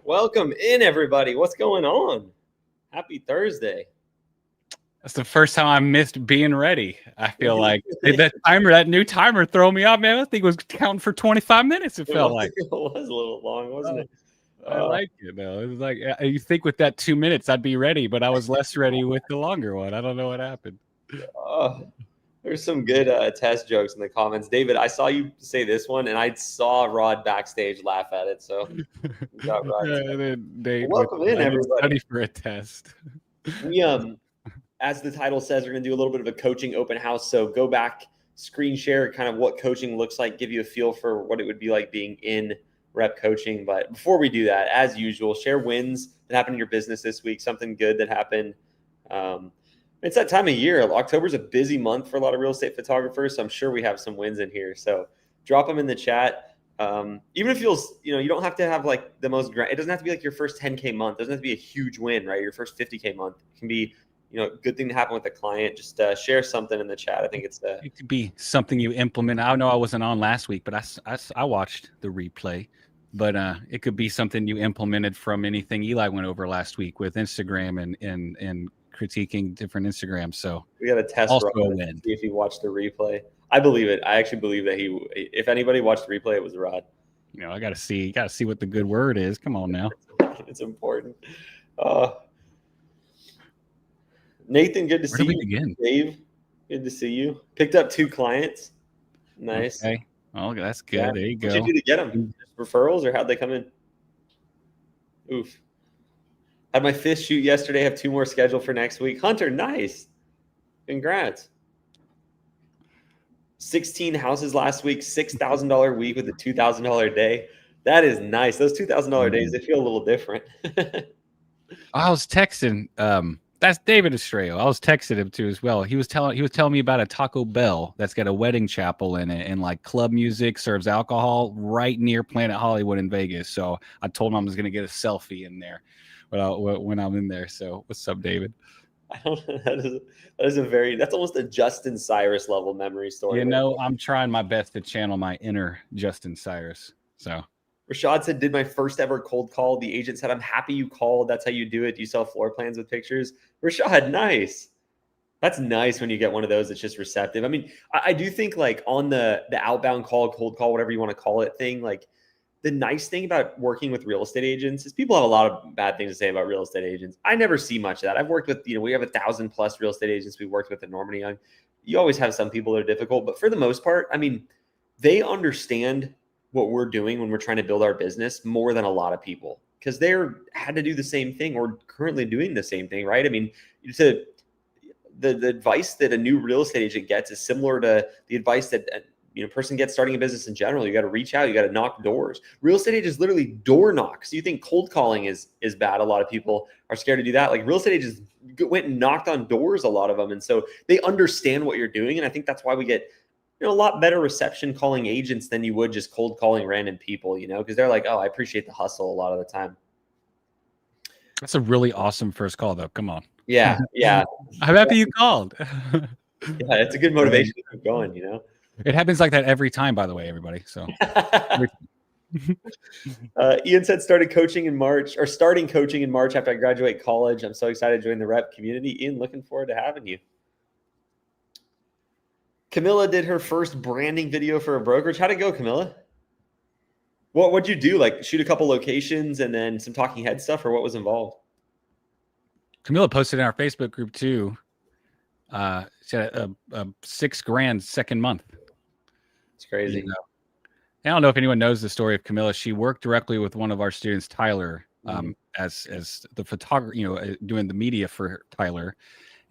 Welcome in, everybody. What's going on? Happy Thursday. That's the first time I missed being ready. I feel like that new timer throw me off, man. I think it was counting for 25 minutes. It felt like it was a little long, wasn't it? I like it though. It was like you think with that 2 minutes I'd be ready, but I was less ready with the longer one. I don't know what happened. There's some good test jokes in the comments. David, I saw you say this one, and I saw Rod backstage laugh at it. So we got Rod. Welcome in, everybody. Study for a test. We as the title says, we're going to do a little bit of a coaching open house. So go back, screen share kind of what coaching looks like, give you a feel for what it would be like being in rep coaching. But before we do that, as usual, share wins that happened in your business this week, something good that happened. It's that time of year. October's a busy month for a lot of real estate photographers, so I'm sure we have some wins in here. So drop them in the chat. Even if you don't have to have like the most it doesn't have to be like your first 10K month. It doesn't have to be a huge win, right? Your first 50K month. It can be, good thing to happen with a client. Just share something in the chat. I think it could be something you implement. I know I wasn't on last week, but I watched the replay. But it could be something you implemented from anything Eli went over last week with Instagram and critiquing different Instagrams. So we got to test also a win. See if he watched the replay. I believe it. I actually believe that if anybody watched the replay, it was Rod. I got to see what the good word is. Come on now. It's important. Nathan, good to see you. Begin? Dave, good to see you. Picked up 2 clients. Nice. Okay. Oh, that's good. Yeah. There you go. What'd you do to get them? Referrals, or how'd they come in? Oof. Had my fish shoot yesterday. Have 2 more scheduled for next week. Hunter, nice. Congrats. 16 houses last week, $6,000 week with a $2,000 day. That is nice. Those $2,000 days, they feel a little different. I was texting. That's David Estrella. I was texting him too as well. He was telling me about a Taco Bell that's got a wedding chapel in it and like club music, serves alcohol right near Planet Hollywood in Vegas. So I told him I was going to get a selfie in there when I'm in there. So what's up, David? I don't know. That's almost a Justin Cyrus level memory story. I'm trying my best to channel my inner Justin Cyrus. So Rashad said, did my first ever cold call. The agent said, I'm happy you called. That's how you do it. Do you sell floor plans with pictures? Rashad, nice. That's nice when you get one of those that's just receptive. I mean, I do think like on the outbound call, cold call, whatever you want to call it thing, like the nice thing about working with real estate agents is people have a lot of bad things to say about real estate agents. I never see much of that. I've worked with, we have 1,000+ real estate agents we worked with at Normandy Young. You always have some people that are difficult, but for the most part, I mean, they understand what we're doing when we're trying to build our business more than a lot of people, because they're had to do the same thing or currently doing the same thing, right? I mean, the advice that a new real estate agent gets is similar to the advice that a person gets starting a business in general. You got to reach out, you got to knock doors. Real estate agents literally door knock. So you think cold calling is bad. A lot of people are scared to do that. Like real estate agents went and knocked on doors, a lot of them. And so they understand what you're doing. And I think that's why we get a lot better reception calling agents than you would just cold calling random people, because they're like, oh, I appreciate the hustle a lot of the time. That's a really awesome first call, though. Come on. Yeah. I'm happy you called. Yeah, it's a good motivation to keep going, It happens like that every time, by the way, everybody. So Ian said starting coaching in March after I graduate college. I'm so excited to join the rep community. Ian, looking forward to having you. Camilla did her first branding video for a brokerage. How'd it go, Camilla? What'd you do? Like shoot a couple locations and then some talking head stuff, or what was involved? Camilla posted in our Facebook group too. She had a $6,000 second month. It's crazy. I don't know if anyone knows the story of Camilla. She worked directly with one of our students, Tyler, as the photographer, doing the media for Tyler,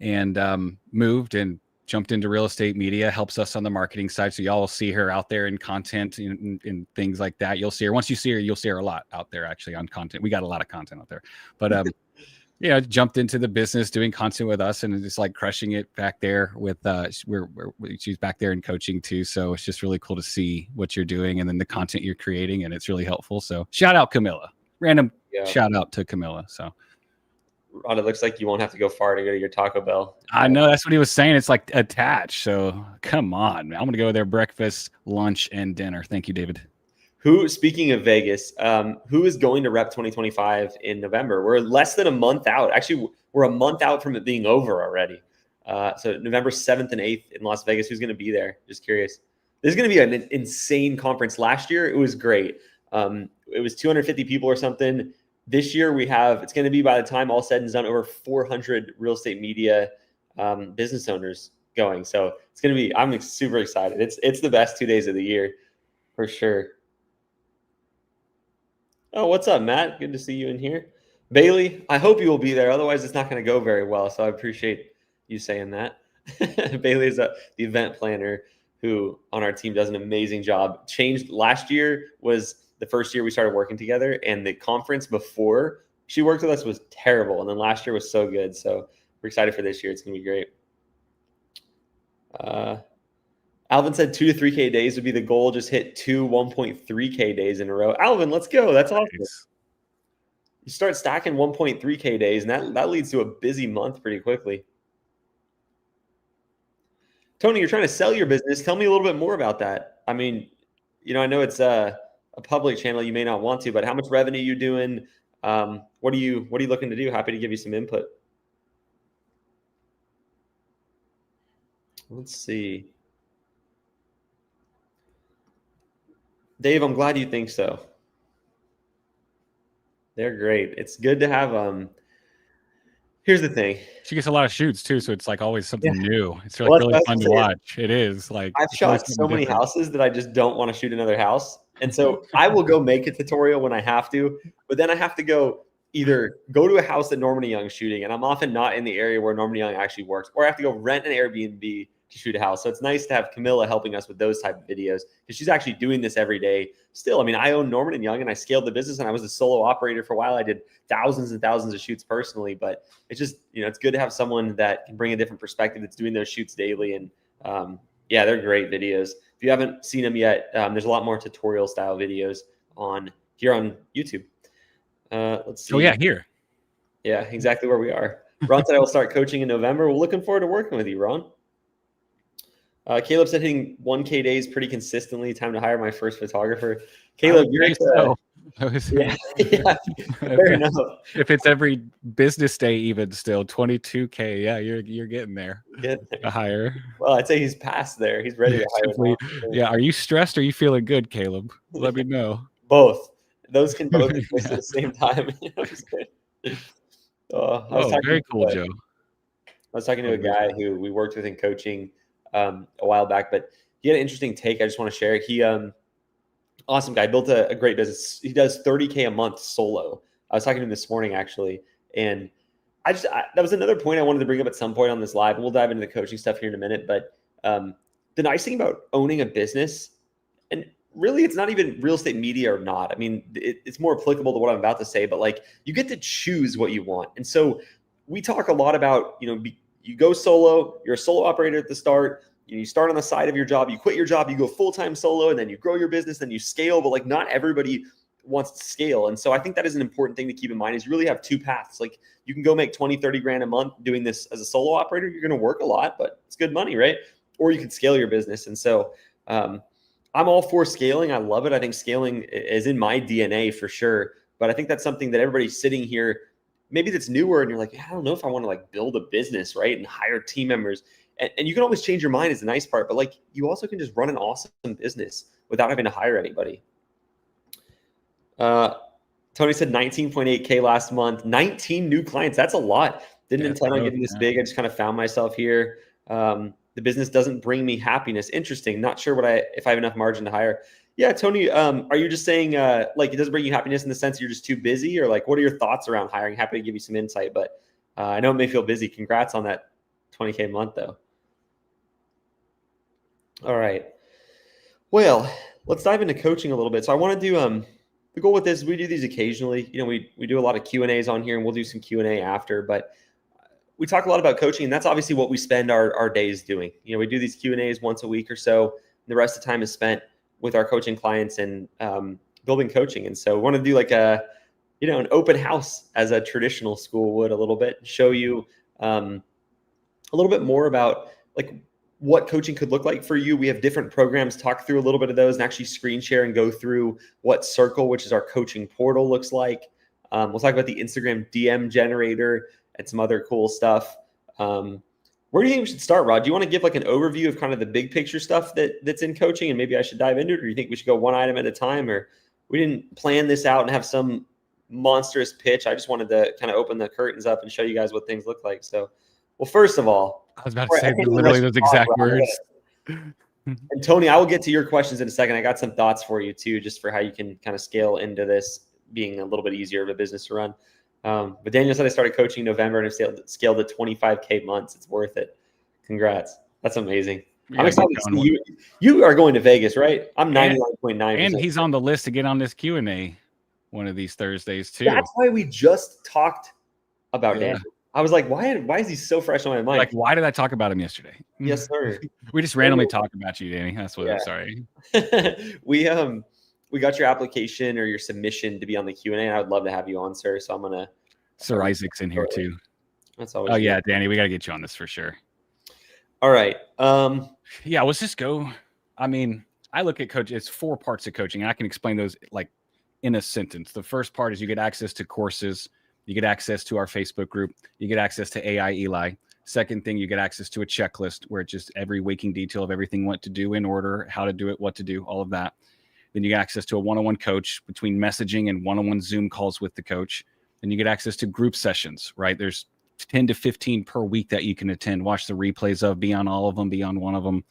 and moved and jumped into real estate media, helps us on the marketing side. So y'all will see her out there in content and things like that. You'll see her. Once you see her, you'll see her a lot out there actually on content. We got a lot of content out there, but jumped into the business doing content with us and just like crushing it back there with she's back there in coaching too. So it's just really cool to see what you're doing and then the content you're creating, and it's really helpful. So shout out Camilla, shout out to Camilla. So Rod, it looks like you won't have to go far to go to your Taco Bell. I know, that's what he was saying. It's like attached. So come on, man. I'm going to go there breakfast, lunch, and dinner. Thank you, David. Speaking of Vegas, who is going to Rep 2025 in November? We're less than a month out. Actually, we're a month out from it being over already. So November 7th and 8th in Las Vegas. Who's going to be there? Just curious. This is going to be an insane conference. Last year, it was great. It was 250 people or something. This year, it's going to be, by the time all said and done, over 400 real estate media business owners going. So it's going to be, I'm super excited. It's the best 2 days of the year for sure. Oh, what's up, Matt? Good to see you in here. Bailey, I hope you will be there. Otherwise, it's not going to go very well. So I appreciate you saying that. Bailey is the event planner who on our team does an amazing job. Changed last year was the first year we started working together, and the conference before she worked with us was terrible. And then last year was so good. So we're excited for this year. It's going to be great. Alvin said 2 to 3K days would be the goal. Just hit 2 1.3K days in a row. Alvin, let's go. That's awesome. You start stacking 1.3K days, and that leads to a busy month pretty quickly. Tony, you're trying to sell your business. Tell me a little bit more about that. I mean, I know it's a public channel. You may not want to, but how much revenue are you doing? What are you looking to do? Happy to give you some input. Let's see. Dave, I'm glad you think so. They're great. It's good to have here's the thing. She gets a lot of shoots too, so it's like always something new. It's like really fun to watch. It is like I've shot so many houses that I just don't want to shoot another house. And so I will go make a tutorial when I have to, but then I have to either go to a house that Norman Young's shooting, and I'm often not in the area where Norman Young actually works, or I have to go rent an Airbnb to shoot a house. So it's nice to have Camilla helping us with those type of videos, because she's actually doing this every day still. I mean, I own Norman Young, and I scaled the business, and I was a solo operator for a while. I did thousands and thousands of shoots personally, but it's just, it's good to have someone that can bring a different perspective that's doing those shoots daily. And yeah, they're great videos. If you haven't seen them yet, there's a lot more tutorial style videos here on YouTube. Let's see. Oh yeah, here. Yeah, exactly where we are. Ron said I will start coaching in November. We're looking forward to working with you, Ron. Caleb said hitting 1K days pretty consistently. Time to hire my first photographer. Caleb, you're yeah, fair enough. If it's every business day, even still 22K, yeah, you're getting there. A hire. Well, I'd say he's past there. He's ready to hire. Yeah, are you stressed? Or are you feeling good, Caleb? Let me know. Both. Those can both exist at the same time. Very cool, Joe. I was talking to a guy who we worked with in coaching a while back, but he had an interesting take. I just want to share. He awesome guy, built a great business. He does 30K a month solo. I was talking to him this morning actually, and that was another point I wanted to bring up at some point on this live. We'll dive into the coaching stuff here in a minute, but the nice thing about owning a business, and really it's not even real estate media or not. I mean, it's more applicable to what I'm about to say, but like you get to choose what you want. And so we talk a lot about, you go solo, you're a solo operator at the start, you start on the side of your job, you quit your job, you go full-time solo, and then you grow your business, then you scale, but like not everybody wants to scale. And so I think that is an important thing to keep in mind, is you really have two paths. Like you can go make 20, 30 grand a month doing this as a solo operator. You're going to work a lot, but it's good money, right? Or you can scale your business. And so I'm all for scaling. I love it. I think scaling is in my DNA for sure. But I think that's something that everybody's sitting here, maybe that's newer, and you're like, I don't know if I want to like build a business, right? And hire team members. And you can always change your mind is the nice part, but like you also can just run an awesome business without having to hire anybody. Tony said 19.8K last month, 19 new clients. That's a lot. Didn't intend on getting this big. I just kind of found myself here. The business doesn't bring me happiness. Interesting. Not sure if I have enough margin to hire. Yeah, Tony, are you just saying like it doesn't bring you happiness in the sense you're just too busy, or like what are your thoughts around hiring? Happy to give you some insight, but I know it may feel busy. Congrats on that 20K a month though. All right. Well, let's dive into coaching a little bit. So I want to do the goal with this is we do these occasionally. We do a lot of Q&As on here, and we'll do some Q&A after, but we talk a lot about coaching, and that's obviously what we spend our days doing. We do these Q&As once a week or so, and the rest of the time is spent with our coaching clients and building coaching. And so we want to do like an open house as a traditional school would a little bit, show you a little bit more about like what coaching could look like for you. We have different programs, talk through a little bit of those and actually screen share and go through what Circle, which is our coaching portal, looks like. We'll talk about the Instagram DM generator and some other cool stuff. Where do you think we should start, Rod? Do you want to give like an overview of kind of the big picture stuff that's in coaching, and maybe I should dive into it? Or do you think we should go one item at a time? Or we didn't plan this out and have some monstrous pitch. I just wanted to kind of open the curtains up and show you guys what things look like. So, well, first of all, I was about to say literally those exact words. And Tony, I will get to your questions in a second. I got some thoughts for you too, just for how you can kind of scale into this being a little bit easier of a business to run. But Daniel said I started coaching in November and have scaled to 25K months. It's worth it. Congrats. That's amazing. I'm excited to see you. You are going to Vegas, right? I'm 99.9%. And he's on the list to get on this Q&A one of these Thursdays too. That's why we just talked about Daniel. I was like, why is he so fresh on my mind? Like, why did I talk about him yesterday? Yes, sir. We just randomly talk about you, Danny. That's what I'm sorry. We got your application or your submission to be on the Q&A, and I would love to have you on, sir. So I'm gonna. Sir Isaac's in here too. That's always. Oh yeah, Danny, we got to get you on this for sure. All right. Yeah, let's just go. I mean, I look at coach. It's 4 parts of coaching, and I can explain those like in a sentence. The first part is you get access to courses. You get access to our Facebook group. You get access to AI Eli. Second thing, you get access to a checklist where it's just every waking detail of everything, what to do in order, how to do it, what to do, all of that. Then you get access to a one-on-one coach between messaging and one-on-one Zoom calls with the coach. Then you get access to group sessions, right? There's 10 to 15 per week that you can attend, watch the replays of, be on all of them, be on one of them.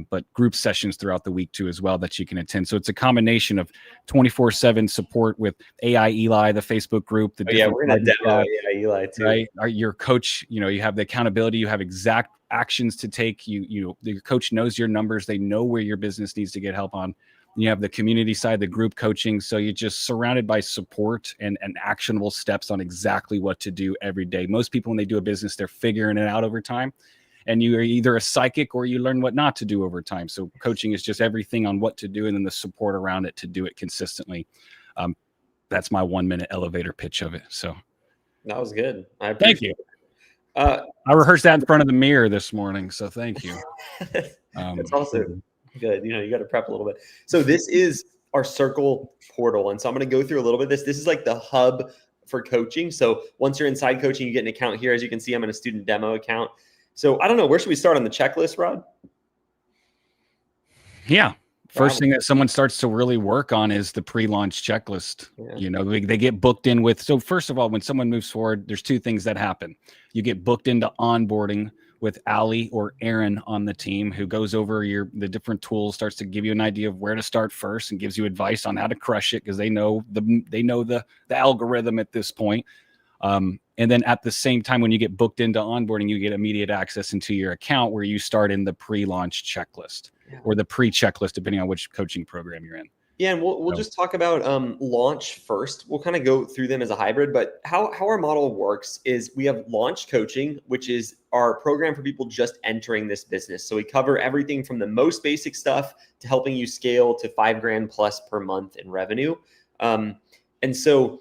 But group sessions throughout the week too as well that you can attend. So it's a combination of 24/7 support with AI Eli, the Facebook group. We're gonna demo AI Eli too. Right, your coach. You have the accountability. You have exact actions to take. The coach knows your numbers. They know where your business needs to get help on. You have the community side, the group coaching. So you're just surrounded by support and actionable steps on exactly what to do every day. Most people, when they do a business, they're figuring it out over time. And you are either a psychic or you learn what not to do over time. So coaching is just everything on what to do and then the support around it to do it consistently. That's my 1-minute elevator pitch of it. So that was good. Thank you. I rehearsed that in front of the mirror this morning. So thank you. It's also good. You got to prep a little bit. So this is our Circle portal. And so I'm going to go through a little bit of this. This is like the hub for coaching. So once you're inside coaching, you get an account here. As you can see, I'm in a student demo account. So I don't know, where should we start on the checklist, Rod? Yeah. First thing that someone starts to really work on is the pre-launch checklist. Yeah. They get booked in with. So first of all, when someone moves forward, there's 2 things that happen. You get booked into onboarding with Allie or Aaron on the team, who goes over the different tools, starts to give you an idea of where to start first and gives you advice on how to crush it, because they know the algorithm at this point. And then at the same time, when you get booked into onboarding, you get immediate access into your account where you start in the pre-launch checklist or the pre-checklist, depending on which coaching program you're in. Yeah, and we'll just talk about launch first. We'll kind of go through them as a hybrid, but how our model works is we have launch coaching, which is our program for people just entering this business. So we cover everything from the most basic stuff to helping you scale to $5,000 plus per month in revenue. And so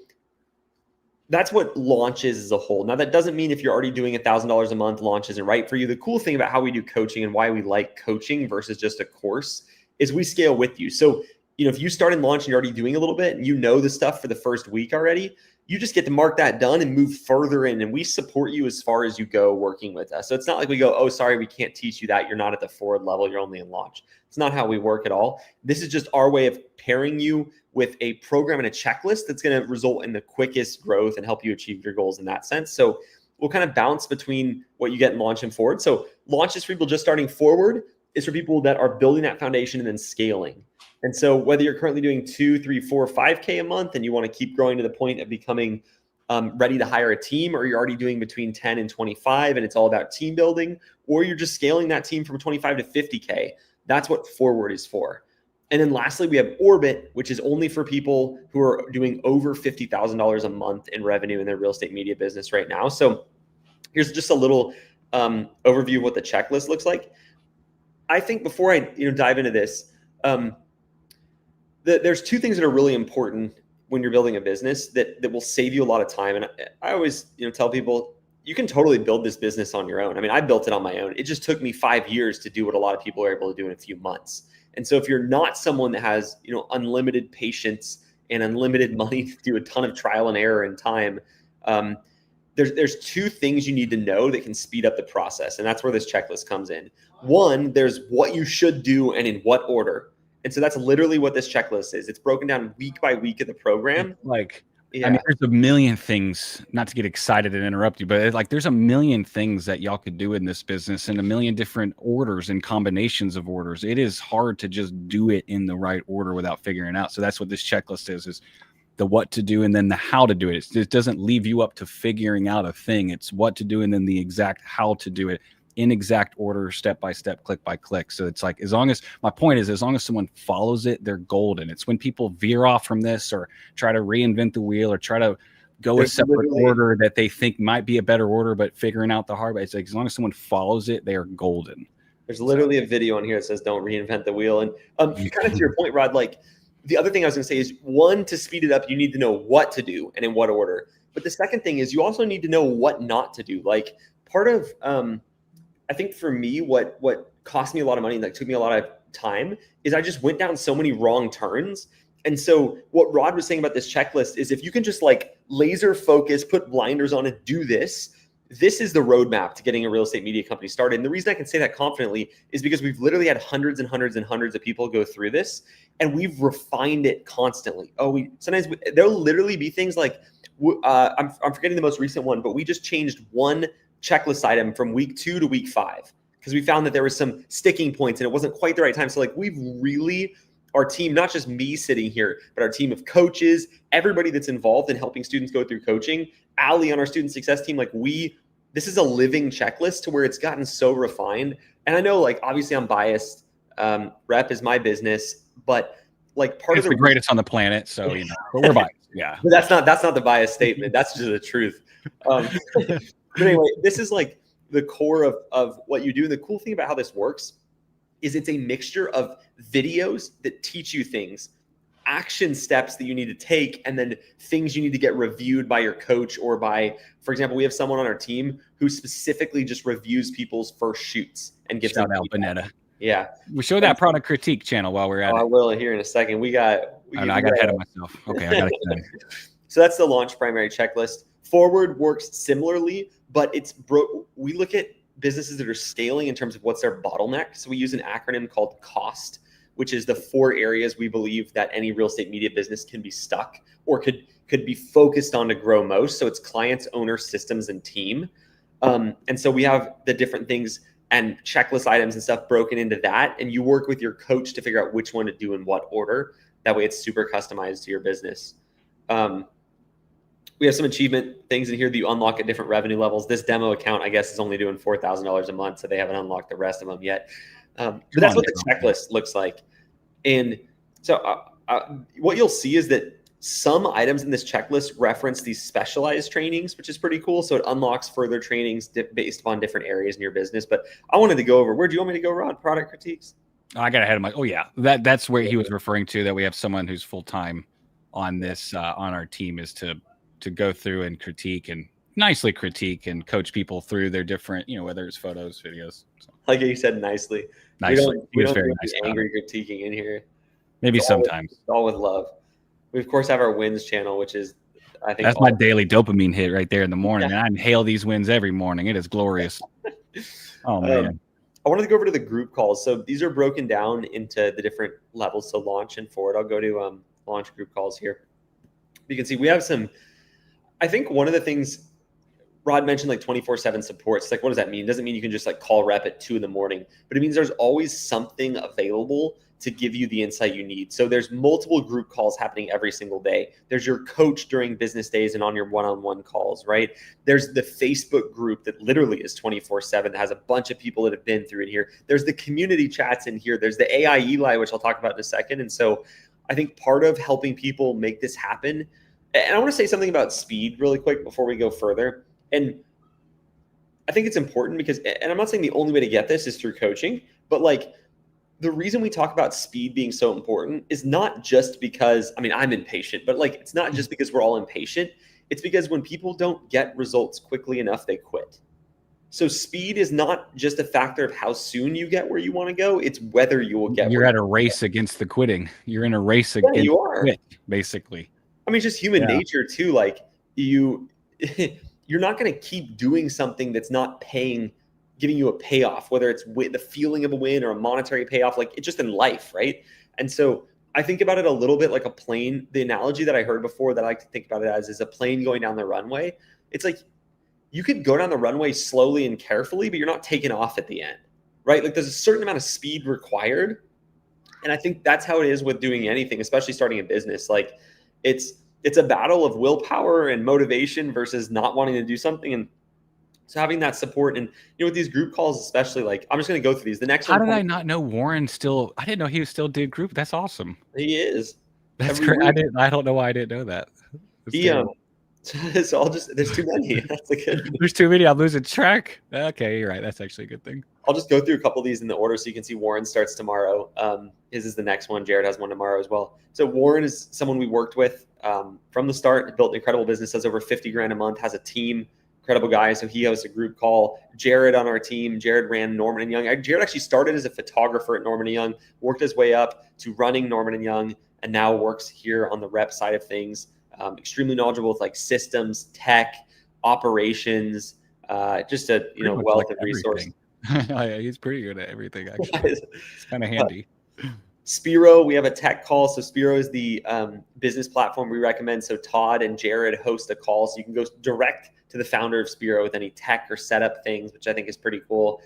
that's what launch is as a whole. Now, that doesn't mean if you're already doing $1,000 a month, launch isn't right for you. The cool thing about how we do coaching and why we like coaching versus just a course is we scale with you. So, if you start in launch and you're already doing a little bit and you know the stuff for the first week already, you just get to mark that done and move further in. And we support you as far as you go working with us. So it's not like we go, oh, sorry, we can't teach you that. You're not at the forward level. You're only in launch. It's not how we work at all. This is just our way of pairing you with a program and a checklist that's going to result in the quickest growth and help you achieve your goals in that sense. So we'll kind of bounce between what you get in launch and forward. So launch is for people just starting forward. It's for people that are building that foundation and then scaling. And so whether you're currently doing 2, 3, 4, 5K a month and you want to keep growing to the point of becoming ready to hire a team, or you're already doing between 10 and 25 and it's all about team building, or you're just scaling that team from 25 to 50K, that's what forward is for. And then lastly, we have Orbit, which is only for people who are doing over $50,000 a month in revenue in their real estate media business right now. So here's just a little overview of what the checklist looks like. I think before I dive into this, there's 2 things that are really important when you're building a business that will save you a lot of time. And I always tell people, you can totally build this business on your own. I mean, I built it on my own. It just took me 5 years to do what a lot of people are able to do in a few months. And so if you're not someone that has, unlimited patience and unlimited money to do a ton of trial and error and time, there's two things you need to know that can speed up the process. And that's where this checklist comes in. One, there's what you should do and in what order. And so that's literally what this checklist is. It's broken down week by week of the program. I mean, there's a million things, not to get excited and interrupt you, but there's a million things that y'all could do in this business and a million different orders and combinations of orders. It is hard to just do it in the right order without figuring it out. So that's what this checklist is the what to do and then the how to do it. It doesn't leave you up to figuring out a thing. It's what to do and then the exact how to do it in exact order, step by step, click by click. So it's as long as someone follows it, they're golden. It's when people veer off from this or try to reinvent the wheel or try to go a separate order that they think might be a better order, but figuring out the hard way. It's as long as someone follows it, they are golden. There's literally a video on here that says don't reinvent the wheel. And kind of to your point, Rod, the other thing I was going to say is, one, to speed it up, you need to know what to do and in what order. But the second thing is you also need to know what not to do. Part of I think for me, what cost me a lot of money and took me a lot of time is I just went down so many wrong turns. And so what Rod was saying about this checklist is if you can just laser focus, put blinders on and do this is the roadmap to getting a real estate media company started. And the reason I can say that confidently is because we've literally had hundreds and hundreds and hundreds of people go through this and we've refined it constantly. There'll literally be things I'm forgetting the most recent one, but we just changed one checklist item from week 2 to week 5 because we found that there was some sticking points and it wasn't quite the right time. So we've really, our team, not just me sitting here, but our team of coaches, everybody that's involved in helping students go through coaching, Allie on our student success team, this is a living checklist to where it's gotten so refined. And I know obviously I'm biased. REPP is my business, but part it's of the greatest on the planet. So, but we're biased. Yeah. But that's not the biased statement. That's just the truth. But anyway, this is the core of what you do. And the cool thing about how this works is it's a mixture of videos that teach you things, action steps that you need to take, and then things you need to get reviewed by your coach or by, for example, we have someone on our team who specifically just reviews people's first shoots and gives shout out Bonetta. Yeah. We show that product critique channel while we're at it. I will here in a second. I got ahead of myself. Okay. I got it. So that's the launch primary checklist. Forward works similarly, but we look at businesses that are scaling in terms of what's their bottleneck. So we use an acronym called COST, which is the 4 areas we believe that any real estate media business can be stuck or could be focused on to grow most. So it's clients, owners, systems, and team. And so we have the different things and checklist items and stuff broken into that. And you work with your coach to figure out which one to do in what order. That way it's super customized to your business. We have some achievement things in here that you unlock at different revenue levels. This demo account, I guess, is only doing $4,000 a month, so they haven't unlocked the rest of them yet. But that's what the checklist looks like. And so what you'll see is that some items in this checklist reference these specialized trainings, which is pretty cool. So it unlocks further trainings based upon different areas in your business. But I wanted to go over, where do you want me to go, Rod? Product critiques? I got ahead of my, that's where he was referring to, that we have someone who's full-time on this, on our team, is to go through and nicely critique and coach people through their different, whether it's photos, videos. So. Like you said, nicely. We don't very nice angry critiquing in here. Maybe sometimes. It's all with love. We of course have our wins channel, which is, I think, that's my daily dopamine hit right there in the morning. Yeah. And I inhale these wins every morning. It is glorious. Oh man. I wanted to go over to the group calls. So these are broken down into the different levels. So launch and forward. I'll go to launch group calls here. You can see we have some. I think one of the things Rod mentioned, 24/7 support. It's what does that mean? It doesn't mean you can just call rep at 2 a.m, but it means there's always something available to give you the insight you need. So there's multiple group calls happening every single day. There's your coach during business days and on your one-on-one calls, right? There's the Facebook group that literally is 24/7 that has a bunch of people that have been through it here. There's the community chats in here. There's the AI Eli, which I'll talk about in a second. And so I think part of helping people make this happen, and I want to say something about speed really quick before we go further. And I think it's important because, and I'm not saying the only way to get this is through coaching, but the reason we talk about speed being so important is not just because, I'm impatient, but it's not just because we're all impatient. It's because when people don't get results quickly enough, they quit. So speed is not just a factor of how soon you get where you want to go. It's whether you will get You're where at a race against the quitting. You're in a race yeah, against you are. quit, basically. I mean, it's just human Yeah. nature too. Like you're not going to keep doing something that's not giving you a payoff, whether it's the feeling of a win or a monetary payoff. Like it's just in life, right? And so I think about it a little bit like a plane. The analogy that I heard before that I like to think about it as is a plane going down the runway. It's like you could go down the runway slowly and carefully, but you're not taking off at the end, right? Like there's a certain amount of speed required. And I think that's how it is with doing anything, especially starting a business. Like it's a battle of willpower and motivation versus not wanting to do something. And so having that support and with these group calls, especially, like I'm just gonna go through these. The next How one, did I not know Warren still? I didn't know he still did group. That's awesome. he is. That's Every great. week. I don't know why I didn't know that. So I'll just there's too many. That's a good. There's too many. I'm losing track. Okay, you're right. That's actually a good thing. I'll just go through a couple of these in the order so you can see Warren starts tomorrow. His is the next one. Jared has one tomorrow as well. So Warren is someone we worked with from the start, built an incredible business, does over 50 grand a month, has a team, incredible guy. So he hosts a group call. Jared on our team. Jared ran Norman and Young. Jared actually started as a photographer at Norman and Young, worked his way up to running Norman and Young, and now works here on the rep side of things. Extremely knowledgeable with like systems, tech, operations, just a wealth of resources. He's pretty good at everything, actually. It's kind of handy. Spiro, we have a tech call. So Spiro is the business platform we recommend. So Todd and Jared host a call, so you can go direct to the founder of Spiro with any tech or setup things, which I think is pretty cool.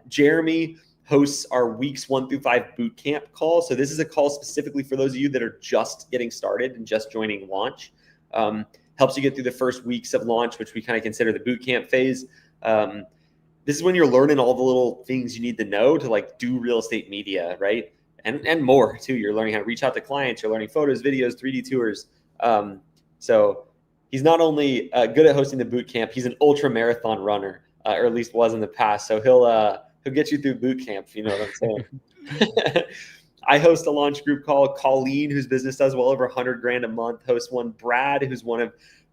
Jeremy hosts our weeks 1 through 5 boot camp call. So this is a call specifically for those of you that are just getting started and just joining launch. Helps you get through the first weeks of launch, which we kind of consider the boot camp phase. This is when you're learning all the little things you need to know to like do real estate media, right? And more too. You're learning how to reach out to clients. You're learning photos, videos, 3D tours. So he's not only good at hosting the boot camp, he's an ultra marathon runner, or at least was in the past. So he'll get you through boot camp, if you know what I'm saying. I host a launch group call. Colleen, whose business does well over 100 grand a month, hosts one. Brad, who's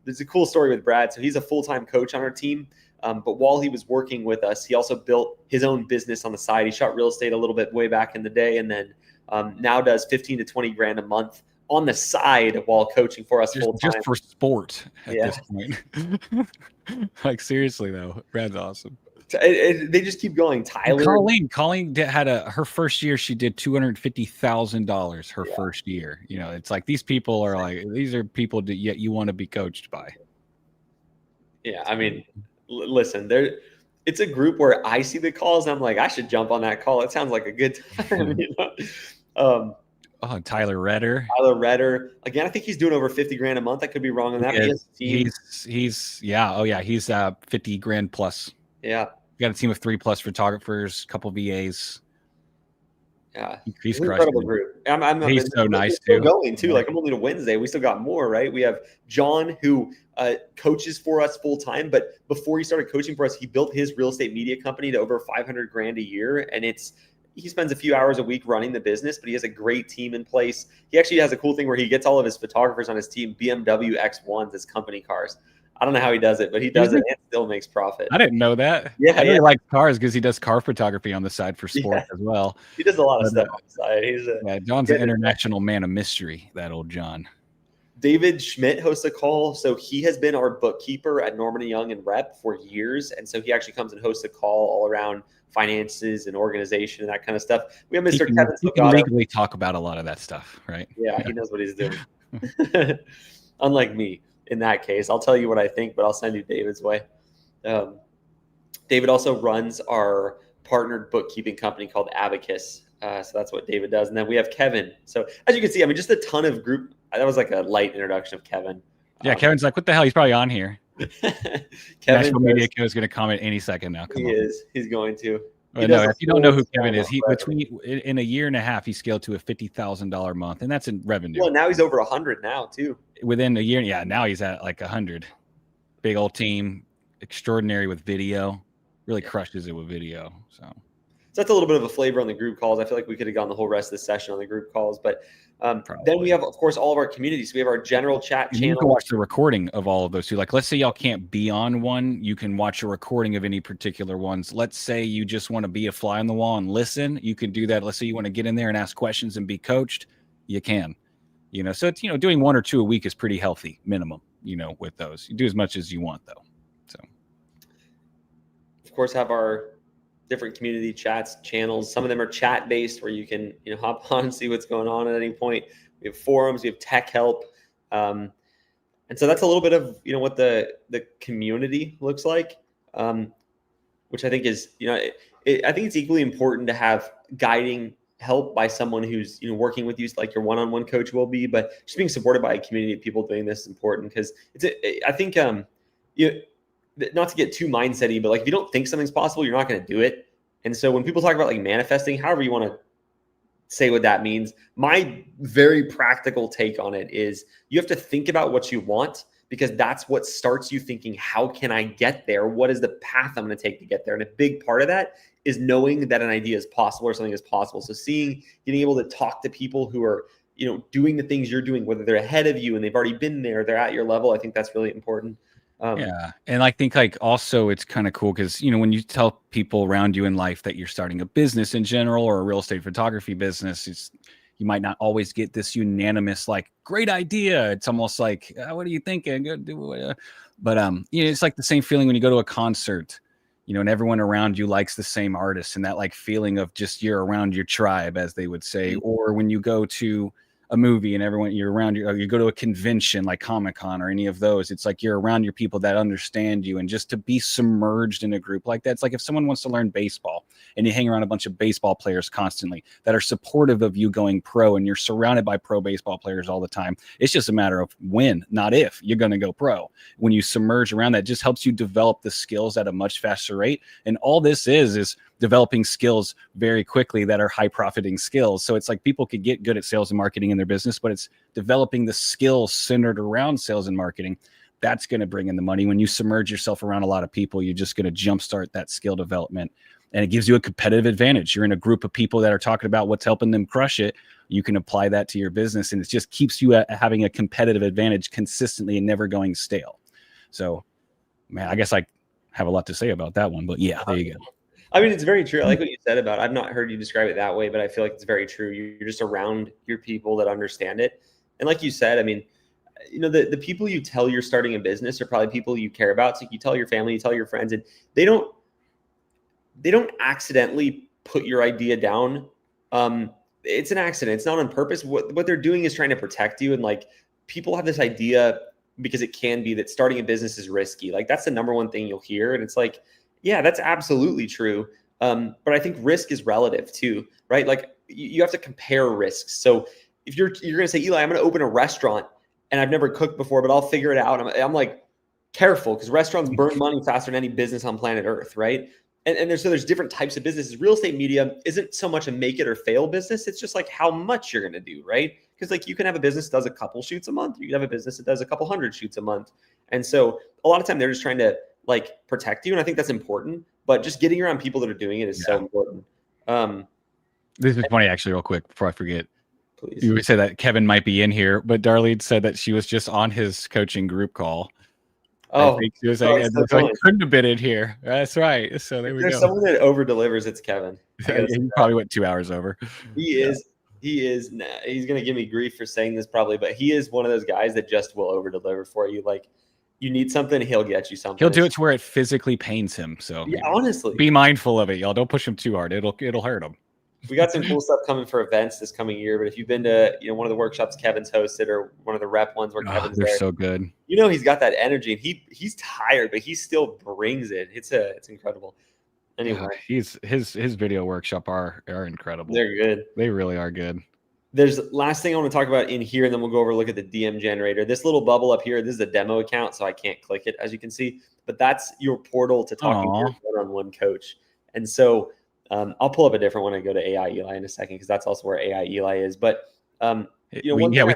there's a cool story with Brad. So he's a full-time coach on our team. But while he was working with us, he also built his own business on the side. He shot real estate a little bit way back in the day, and then now does 15 to 20 grand a month on the side while coaching for us full time. Just for sport at this point. Like seriously though, Brad's awesome. They just keep going. Tyler, Colleen had her first year. She did $250,000 her first year. It's like these people are like these are people that yet you want to be coached by. Yeah, I mean, listen, it's a group where I see the calls and I'm like, I should jump on that call. It sounds like a good time. Tyler Redder. Again, I think he's doing over 50 grand a month. I could be wrong on that. He's 50 grand plus. Yeah. You got a team of 3+ photographers, a couple VAs. Yeah, he's an incredible group. He's so nice too. Going too. Like I'm only to Wednesday. We still got more, right? We have John who coaches for us full time, but before he started coaching for us, he built his real estate media company to over 500 grand a year, and he spends a few hours a week running the business, but he has a great team in place. He actually has a cool thing where he gets all of his photographers on his team BMW X1s as company cars. I don't know how he does it, but he does it and still makes profit. I didn't know that. Yeah, I really like cars because he does car photography on the side for sports as well. He does a lot of stuff on the side. John's an international man of mystery, that old John. David Schmidt hosts a call. So he has been our bookkeeper at Norman & Young and Rep for years. And so he actually comes and hosts a call all around finances and organization and that kind of stuff. We have Mr. Kevin. He can legally talk about a lot of that stuff, right? Yeah, he knows what he's doing. Unlike me. In that case, I'll tell you what I think, but I'll send you David's way. David also runs our partnered bookkeeping company called Abacus. So that's what David does. And then we have Kevin. So as you can see, I mean, just a ton of group. That was like a light introduction of Kevin. Yeah, Kevin's like, what the hell? He's probably on here. Kevin Media Co is going to comment any second now. He is. He's going to. If you don't know who Kevin is, in a year and a half, he scaled to a $50,000 a month, and that's in revenue. Well, now he's over 100 now too. Within a year, now he's at like 100. Big old team, extraordinary with video, really crushes it with video. So that's a little bit of a flavor on the group calls. I feel like we could have gone the whole rest of the session on the group calls, but then we have, of course, all of our communities. We have our general chat channel. You can watch the recording of all of those too. Like, let's say y'all can't be on one, you can watch a recording of any particular ones. Let's say you just want to be a fly on the wall and listen. You can do that. Let's say you want to get in there and ask questions and be coached. You can, so it's, doing 1 or 2 a week is pretty healthy minimum, with those. You do as much as you want though. So, of course, have our different community chats channels. Some of them are chat based where you can hop on and see what's going on at any point. We have forums, we have tech help, and so that's a little bit of what the community looks like, which I think is I think it's equally important to have guiding help by someone who's working with you, like your one-on-one coach will be, but just being supported by a community of people doing this is important, because I think not to get too mindset-y, but like if you don't think something's possible, you're not going to do it. And so when people talk about like manifesting, however you want to say what that means, my very practical take on it is you have to think about what you want, because that's what starts you thinking, how can I get there? What is the path I'm going to take to get there? And a big part of that is knowing that an idea is possible or something is possible. So getting able to talk to people who are doing the things you're doing, whether they're ahead of you and they've already been there, they're at your level. I think that's really important. Yeah. And I think like also it's kind of cool because, when you tell people around you in life that you're starting a business in general or a real estate photography business, you might not always get this unanimous, like, great idea. It's almost like, what are you thinking? Go do it. But, it's like the same feeling when you go to a concert, and everyone around you likes the same artist, and that like feeling of just you're around your tribe, as they would say. Or when you go to a movie and everyone you're around, you go to a convention like Comic-Con or any of those, it's like you're around your people that understand you. And just to be submerged in a group like that, it's like if someone wants to learn baseball and you hang around a bunch of baseball players constantly that are supportive of you going pro, and you're surrounded by pro baseball players all the time, it's just a matter of when, not if, you're going to go pro. When you submerge around that, it just helps you develop the skills at a much faster rate. And all this is developing skills very quickly that are high profiting skills. So it's like people could get good at sales and marketing in their business, but it's developing the skills centered around sales and marketing that's going to bring in the money. When you submerge yourself around a lot of people, you're just going to jumpstart that skill development, and it gives you a competitive advantage. You're in a group of people that are talking about what's helping them crush it. You can apply that to your business, and it just keeps you having a competitive advantage consistently and never going stale. So, man, I guess I have a lot to say about that one, but yeah, there you go. I mean, it's very true. I like what you said about, I've not heard you describe it that way, but I feel like it's very true. You're just around your people that understand it. And like you said, I mean, the people you tell you're starting a business are probably people you care about. So you tell your family, you tell your friends, and they don't accidentally put your idea down. It's an accident. It's not on purpose. What they're doing is trying to protect you. And like, people have this idea, because it can be, that starting a business is risky. Like, that's the number one thing you'll hear. And it's like, yeah, that's absolutely true. But I think risk is relative too, right? Like, you have to compare risks. So if you're going to say, Eli, I'm going to open a restaurant and I've never cooked before, but I'll figure it out. I'm like, careful, because restaurants burn money faster than any business on planet Earth, right? And there's different types of businesses. Real estate media isn't so much a make it or fail business. It's just like how much you're going to do, right? Because like, you can have a business that does a couple shoots a month. You can have a business that does a couple hundred shoots a month. And so a lot of time they're just trying to like protect you. And I think that's important, but just getting around people that are doing it is so important. This is funny, actually, real quick, before I forget. Please. You would say that Kevin might be in here, but Darlene said that she was just on his coaching group call. Oh, I think she was like, I couldn't have been in here. That's right. So there we go. There's someone that over delivers. It's Kevin. He probably went 2 hours over. He is. He's going to give me grief for saying this probably, but he is one of those guys that just will over deliver for you. Like, you need something, he'll get you something. He'll do it to where it physically pains him. So yeah, honestly, be mindful of it, y'all. Don't push him too hard. It'll hurt him. We got some cool stuff coming for events this coming year, but if you've been to one of the workshops Kevin's hosted, or one of the rep ones where Kevin's they're there, so good. He's got that energy, and he's tired, but he still brings it. It's incredible. Anyway, his video workshop are incredible. They're good. They really are good. There's last thing I want to talk about in here, and then we'll go over and look at the DM generator. This little bubble up here, this is a demo account, so I can't click it, as you can see, but that's your portal to talking to your one-on-one coach. And so I'll pull up a different one and go to AI Eli in a second, because that's also where AI Eli is. But we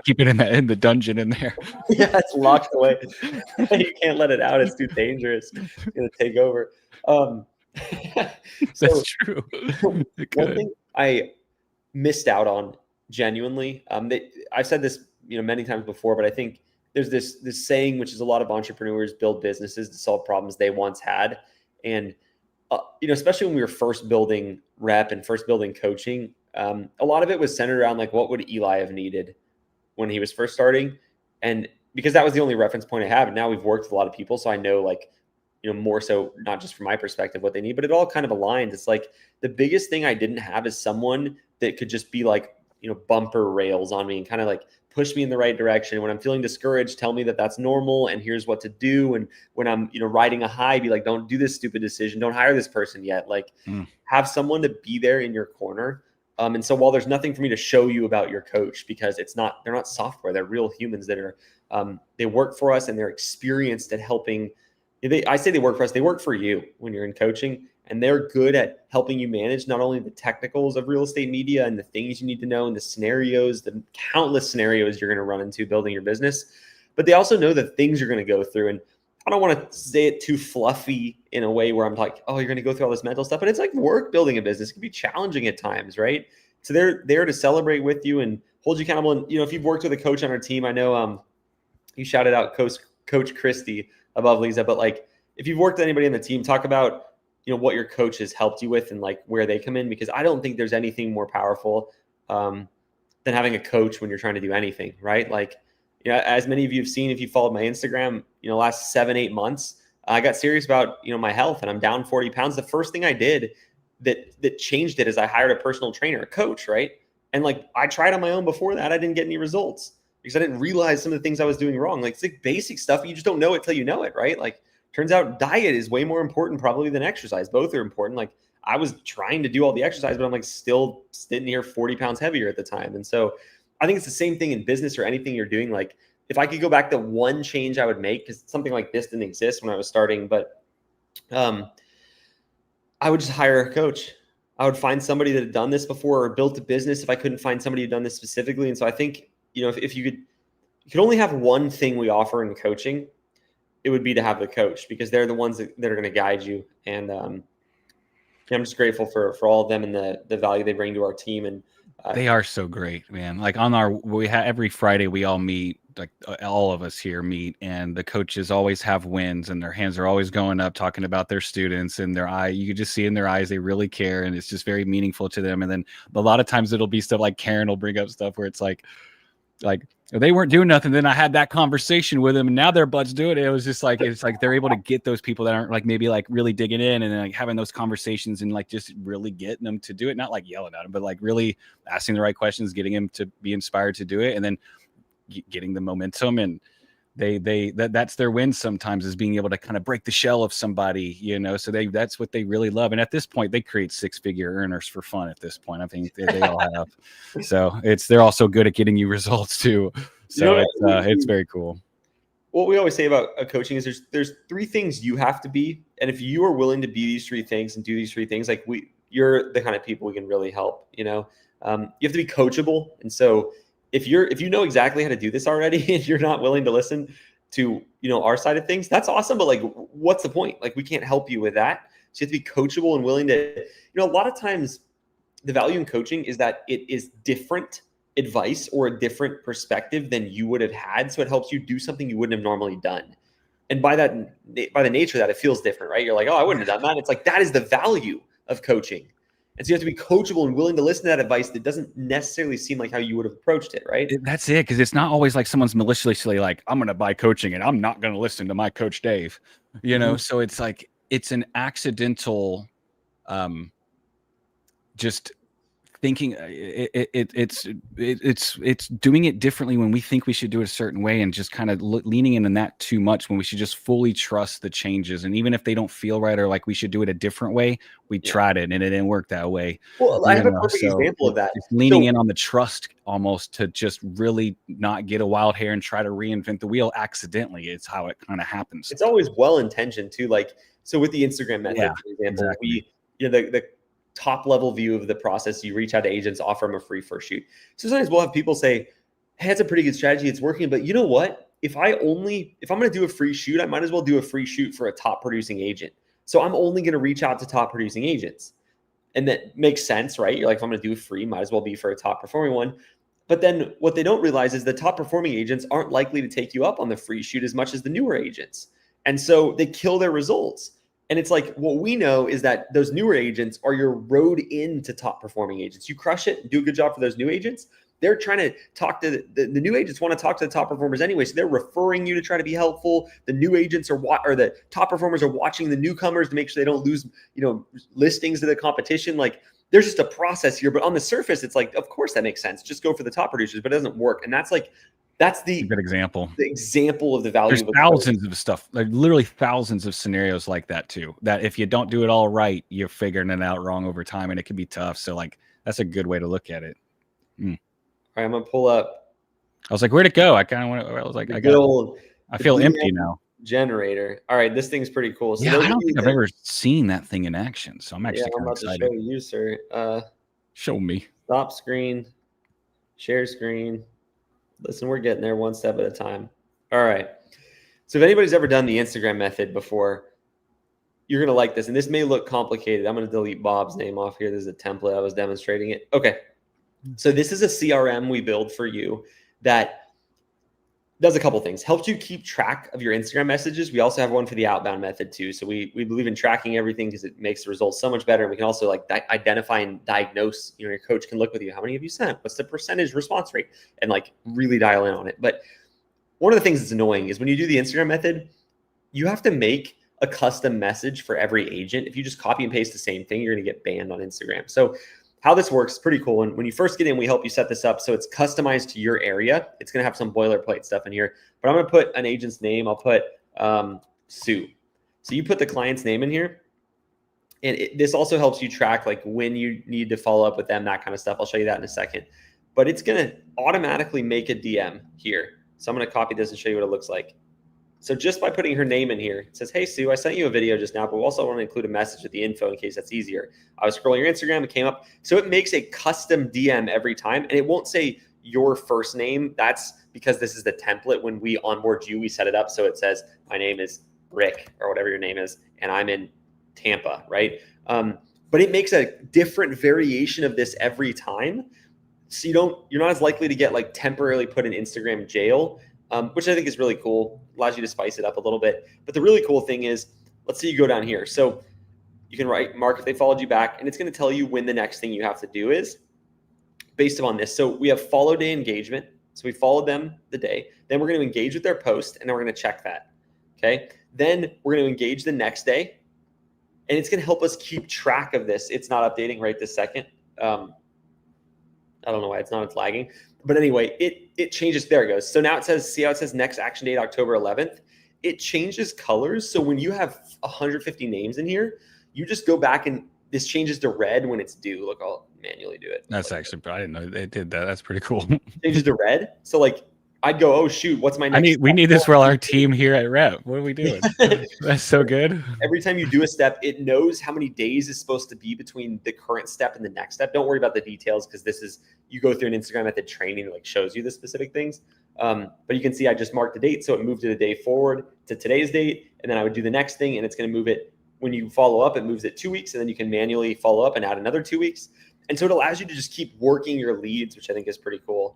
keep it in the dungeon in there. Yeah, it's locked away. You can't let it out. It's too dangerous. It's gonna take over. That's So true. It one could. thing I missed out on genuinely, I've said this, many times before, but I think there's this saying, which is a lot of entrepreneurs build businesses to solve problems they once had. And especially when we were first building rep and first building coaching, a lot of it was centered around like, what would Eli have needed when he was first starting? And because that was the only reference point I have. And now we've worked with a lot of people, so I know, like, more so not just from my perspective what they need, but it all kind of aligns. It's like the biggest thing I didn't have is someone that could just be like, bumper rails on me and kind of like push me in the right direction. When I'm feeling discouraged, tell me that that's normal and here's what to do. And when I'm, riding a high, be like, don't do this stupid decision. Don't hire this person yet. Like, Mm. have someone to be there in your corner. And so while there's nothing for me to show you about your coach, because they're not software, they're real humans that are, they work for us and they're experienced at helping. I say they work for us, they work for you when you're in coaching, and they're good at helping you manage not only the technicals of real estate media and the things you need to know and the scenarios, the countless scenarios you're going to run into building your business, but they also know the things you're going to go through. And I don't want to say it too fluffy in a way where I'm like, oh, you're going to go through all this mental stuff, but it's like work building a business. It can be challenging at times, right? So they're there to celebrate with you and hold you accountable. And, if you've worked with a coach on our team, I know you shouted out Coach Christie above Lisa, but like, if you've worked with anybody on the team, talk about, what your coach has helped you with and like where they come in, because I don't think there's anything more powerful than having a coach when you're trying to do anything, right? Like, as many of you have seen, if you followed my Instagram, last 7-8 months, I got serious about, my health, and I'm down 40 pounds. The first thing I did that changed it is I hired a personal trainer, a coach, right? And like, I tried on my own before that. I didn't get any results because I didn't realize some of the things I was doing wrong. Like, it's like basic stuff. You just don't know it till you know it, right? Like, turns out diet is way more important probably than exercise. Both are important. Like, I was trying to do all the exercise, but I'm like still sitting here 40 pounds heavier at the time. And so I think it's the same thing in business or anything you're doing. Like, if I could go back to one change I would make, because something like this didn't exist when I was starting, but I would just hire a coach. I would find somebody that had done this before or built a business if I couldn't find somebody who'd done this specifically. And so I think, if you could only have one thing we offer in coaching, it would be to have the coach, because they're the ones that are going to guide you. And I'm just grateful for all of them and the value they bring to our team. And They are so great, man. Like we have every Friday we all meet, like all of us here meet, and the coaches always have wins and their hands are always going up talking about their students, and you can just see in their eyes they really care, and it's just very meaningful to them. And then a lot of times it'll be stuff like Karen will bring up stuff where it's like they weren't doing nothing. Then I had that conversation with them and now their buds do it. It was just like, it's like they're able to get those people that aren't like maybe like really digging in and then like having those conversations and like just really getting them to do it. Not like yelling at them, but like really asking the right questions, getting them to be inspired to do it, and then getting the momentum. And that's their win sometimes, is being able to kind of break the shell of somebody, so that's what they really love. And at this point they create 6-figure earners for fun. At this point I think they all have. So they're also good at getting you results too. So it's very cool. What we always say about coaching is there's 3 things you have to be, and if you are willing to be these 3 things and do these 3 things, like you're the kind of people we can really help. You have to be coachable. And so if you know exactly how to do this already and you're not willing to listen to our side of things, that's awesome, but like, what's the point? Like, we can't help you with that. So you have to be coachable and willing to, a lot of times the value in coaching is that it is different advice or a different perspective than you would have had, so it helps you do something you wouldn't have normally done. And by the nature of that, it feels different, right? You're like, oh, I wouldn't have done that. It's like, that is the value of coaching. And so you have to be coachable and willing to listen to that advice that doesn't necessarily seem like how you would have approached it, right? That's it, because it's not always like someone's maliciously like, I'm going to buy coaching and I'm not going to listen to my coach Dave, So it's like, it's an accidental, just thinking it's doing it differently when we think we should do it a certain way, and just kind of leaning in on that too much when we should just fully trust the changes. And even if they don't feel right or like we should do it a different way, we tried it and it didn't work that way. Well, I have a perfect example of that. Just leaning in on the trust almost to just really not get a wild hair and try to reinvent the wheel accidentally. It's how it kind of happens. It's always well-intentioned too. Like, so with the Instagram method, for example, exactly. the top level view of the process, you reach out to agents, offer them a free first shoot. So sometimes we'll have people say, hey, that's a pretty good strategy, it's working, but you know what? If I'm going to do a free shoot, I might as well do a free shoot for a top producing agent. So I'm only going to reach out to top producing agents. And that makes sense, right? You're like, if I'm going to do free, might as well be for a top performing one. But then what they don't realize is the top performing agents aren't likely to take you up on the free shoot as much as the newer agents. And so they kill their results. And it's like, what we know is that those newer agents are your road into top performing agents. You crush it, do a good job for those new agents. They're trying to talk to the new agents want to talk to the top performers anyway. So they're referring you to try to be helpful. The new agents or the top performers are watching the newcomers to make sure they don't lose, listings to the competition. Like, there's just a process here, but on the surface, it's like, of course that makes sense. Just go for the top producers, but it doesn't work. And that's the good example. The example of the value. There's thousands of stuff, like literally thousands of scenarios like that too. That if you don't do it all right, you're figuring it out wrong over time, and it can be tough. So like, that's a good way to look at it. All right, I'm gonna pull up. I was like, where'd it go? I kind of want to. I was like, I feel empty now. Generator. All right, this thing's pretty cool. So yeah, I don't think I've ever seen that thing in action. So I'm actually I'm about excited. to show you, sir. Show me. Stop screen. Share screen. Listen, we're getting there one step at a time. All right. So if anybody's ever done the Instagram method before, you're going to like this. And this may look complicated. I'm going to delete Bob's name off here. This is a template. I was demonstrating it. Okay. So this is a CRM we build for you that does a couple things. Helps you keep track of your Instagram messages. We also have one for the outbound method too. So we believe in tracking everything because it makes the results so much better. And we can also identify and diagnose, your coach can look with you. How many have you sent? What's the percentage response rate? And really dial in on it. But one of the things that's annoying is when you do the Instagram method, you have to make a custom message for every agent. If you just copy and paste the same thing, you're going to get banned on Instagram. So how this works is pretty cool. And when you first get in, we help you set this up so it's customized to your area. It's going to have some boilerplate stuff in here, but I'm going to put an agent's name. I'll put Sue. So you put the client's name in here. And this also helps you track when you need to follow up with them, that kind of stuff. I'll show you that in a second. But it's going to automatically make a DM here. So I'm going to copy this and show you what it looks like. So just by putting her name in here, it says, "Hey, Sue, I sent you a video just now, but we also want to include a message with the info in case that's easier. I was scrolling your Instagram, it came up." So it makes a custom DM every time, and it won't say your first name. That's because this is the template. When we onboard you, we set it up so it says, "My name is Rick," or whatever your name is, and I'm in Tampa, right? But it makes a different variation of this every time. So you're not as likely to get temporarily put in Instagram jail. Which I think is really cool. Allows you to spice it up a little bit. But the really cool thing is, let's say you go down here. So you can mark if they followed you back, and it's going to tell you when the next thing you have to do is based upon this. So we have follow day engagement. So we followed them the day. Then we're going to engage with their post, and then we're going to check that. Okay. Then we're going to engage the next day, and it's going to help us keep track of this. It's not updating right this second. I don't know why it's not. It's lagging. But anyway, it changes. There it goes. So now see how it says next action date, October 11th? It changes colors. So when you have 150 names in here, you just go back and this changes to red when it's due. Look, I'll manually do it. That's actually, I didn't know they did that. That's pretty cool. Changes to red. So I'd go, "Oh shoot, what's my next?" We need this for our team here at REPP. What are we doing? That's so good. Every time you do a step, it knows how many days is supposed to be between the current step and the next step. Don't worry about the details because you go through an Instagram method training that shows you the specific things. But you can see I just marked the date, so it moved it a day forward to today's date, and then I would do the next thing, and it's going to move it. When you follow up, it moves it 2 weeks, and then you can manually follow up and add another 2 weeks. And so it allows you to just keep working your leads, which I think is pretty cool.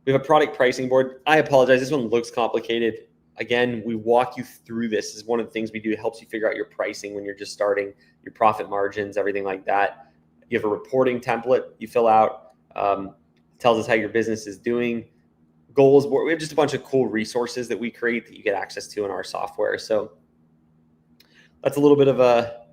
We have a product pricing board. I apologize. This one looks complicated. Again, we walk you through this. This is one of the things we do. It helps you figure out your pricing when you're just starting, your profit margins, everything like that. You have a reporting template you fill out. Tells us how your business is doing. Goals board. We have just a bunch of cool resources that we create that you get access to in our software. So that's a little bit of a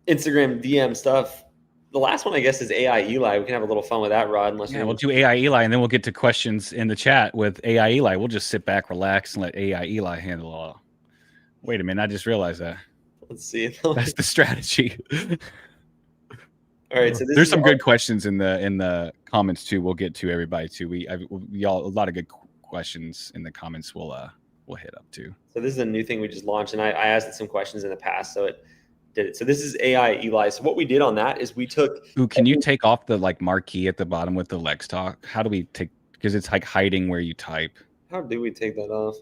Instagram DM stuff. The last one, I guess, is AI Eli. We can have a little fun with that, Rod. We'll do AI Eli, and then we'll get to questions in the chat with AI Eli. We'll just sit back, relax, and let AI Eli handle it all. Wait a minute, I just realized that. Let's see. That's the strategy. All right, so there's some good questions in the comments too. We'll get to everybody too. Y'all a lot of good questions in the comments. We'll hit up too. So this is a new thing we just launched, and I asked it some questions in the past, so it did it. So this is AI Eli. So what we did on that is we took. Ooh, can you take off the marquee at the bottom with the Lex Talk? How do we take? Because it's hiding where you type. How do we take that off?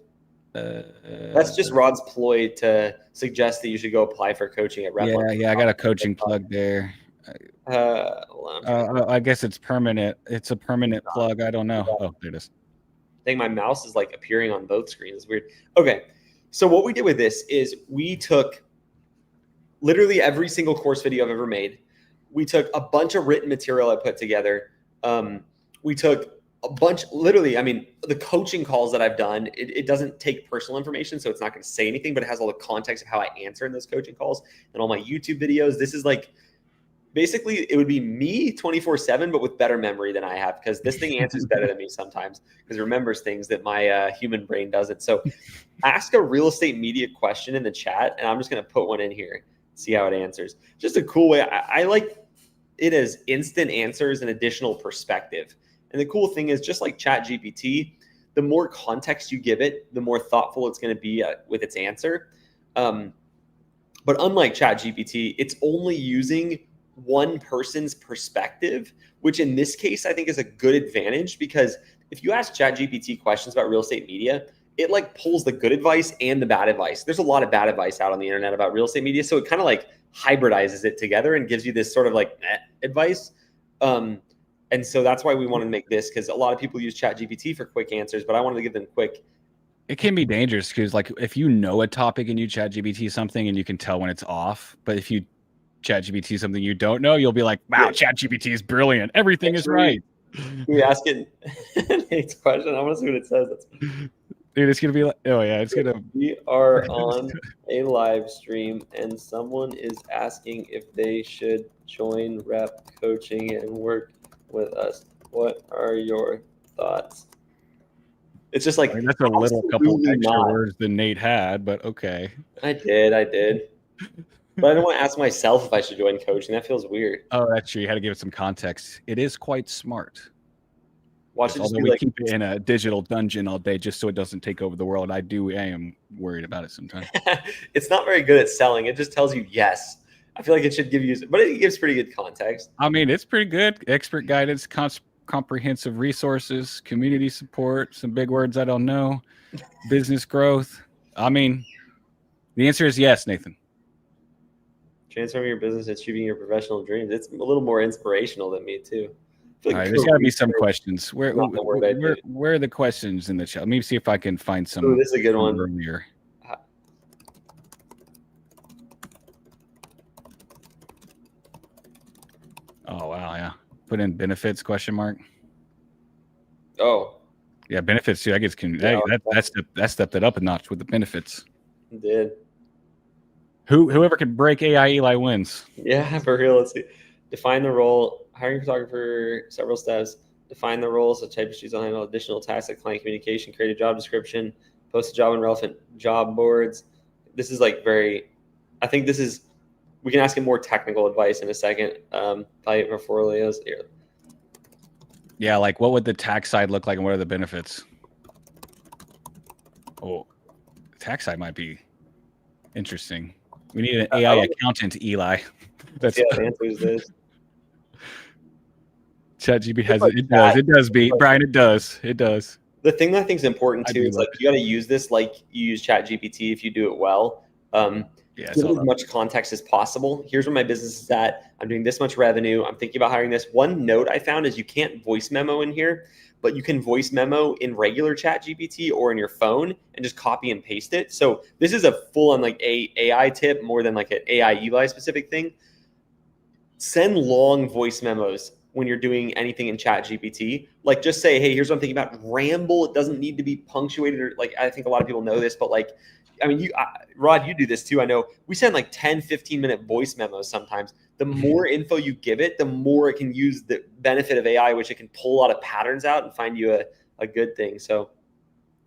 That's just Rod's ploy to suggest that you should go apply for coaching at REPP. Yeah, I got a coaching plug there. Hold on, I guess it's permanent. It's a permanent plug. I don't know. Oh, there it is. I think my mouse is like appearing on both screens. It's weird. Okay. So what we did with this is we took literally every single course video I've ever made. We took a bunch of written material I put together. We took a bunch, literally, I mean, the coaching calls that I've done, it doesn't take personal information, so it's not going to say anything, but it has all the context of how I answer in those coaching calls and all my YouTube videos. This is like, basically, it would be me 24/7, but with better memory than I have, because this thing answers better than me sometimes because it remembers things that my human brain doesn't. So ask a real estate media question in the chat, and I'm just going to put one in here, see how it answers. Just a cool way. I like it as instant answers and additional perspective. And the cool thing is, just like ChatGPT, the more context you give it, the more thoughtful it's going to be with its answer. But unlike ChatGPT, it's only using one person's perspective, which in this case, I think is a good advantage, because if you ask ChatGPT questions about real estate media, it like pulls the good advice and the bad advice. There's a lot of bad advice out on the internet about real estate media. So it kind of like hybridizes it together and gives you this sort of like advice. And so that's why we wanted to make this, because a lot of people use ChatGPT for quick answers, but I wanted to give them quick. It can be dangerous because, like, if you know a topic and you ChatGPT something and you can tell when it's off, but if you ChatGPT something you don't know, you'll be like, wow, ChatGPT is brilliant. Everything is right. You ask it Nate's question. I want to see what it says. Dude, it's going to be like, oh, yeah, it's going to. We are on a live stream and someone is asking if they should join REPP coaching and work with us. What are your thoughts? It's just like, I mean, that's a little couple extra words than Nate had, but okay. I did. But I don't want to ask myself if I should join coaching. That feels weird. Oh, that's true. You had to give it some context. It is quite smart. Watch it. Although we keep it in a digital dungeon all day just so it doesn't take over the world. I am worried about it sometimes. It's not very good at selling. It just tells you yes. I feel like it should give you, but it gives pretty good context. I mean, it's pretty good. Expert guidance, comprehensive resources, community support, some big words I don't know, business growth. I mean, the answer is yes, Nathan. Transforming your business and achieving your professional dreams. It's a little more inspirational than me too. All right, there's got to be some questions. Where are the questions in the chat? Let me see if I can find some. Oh, this is a good one. Earlier. Oh wow, yeah. Put in benefits ? Oh. Yeah, benefits too. I guess that stepped it up a notch with the benefits. It did. Whoever can break AI Eli wins. Yeah, for real. Let's see. Define the role. Hiring photographer, several steps. Define the role. So type of sheets will handle additional tasks like client communication, create a job description, post a job on relevant job boards. This is like I think this is, we can ask him more technical advice in a second. Value portfolios here. Yeah, like what would the tax side look like and what are the benefits? Oh, the tax side might be interesting. We need an AI accountant, Eli. That's the answers this. ChatGPT has it. It does beat Brian. It does. The thing that I think is important too is like you got to use this like you use ChatGPT if you do it well. Give as much context as possible. Here's where my business is at. I'm doing this much revenue. I'm thinking about hiring this. One note I found is you can't voice memo in here, but you can voice memo in regular ChatGPT or in your phone and just copy and paste it. So this is a full on like AI tip more than like an AI Eli specific thing. Send long voice memos when you're doing anything in ChatGPT. Like just say, hey, here's what I'm thinking about. Ramble. It doesn't need to be punctuated or like, I think a lot of people know this, but like, I mean, Rod, you do this too. I know we send like 10, 15-minute voice memos sometimes. The more info you give it, the more it can use the benefit of AI, which it can pull a lot of patterns out and find you a good thing. So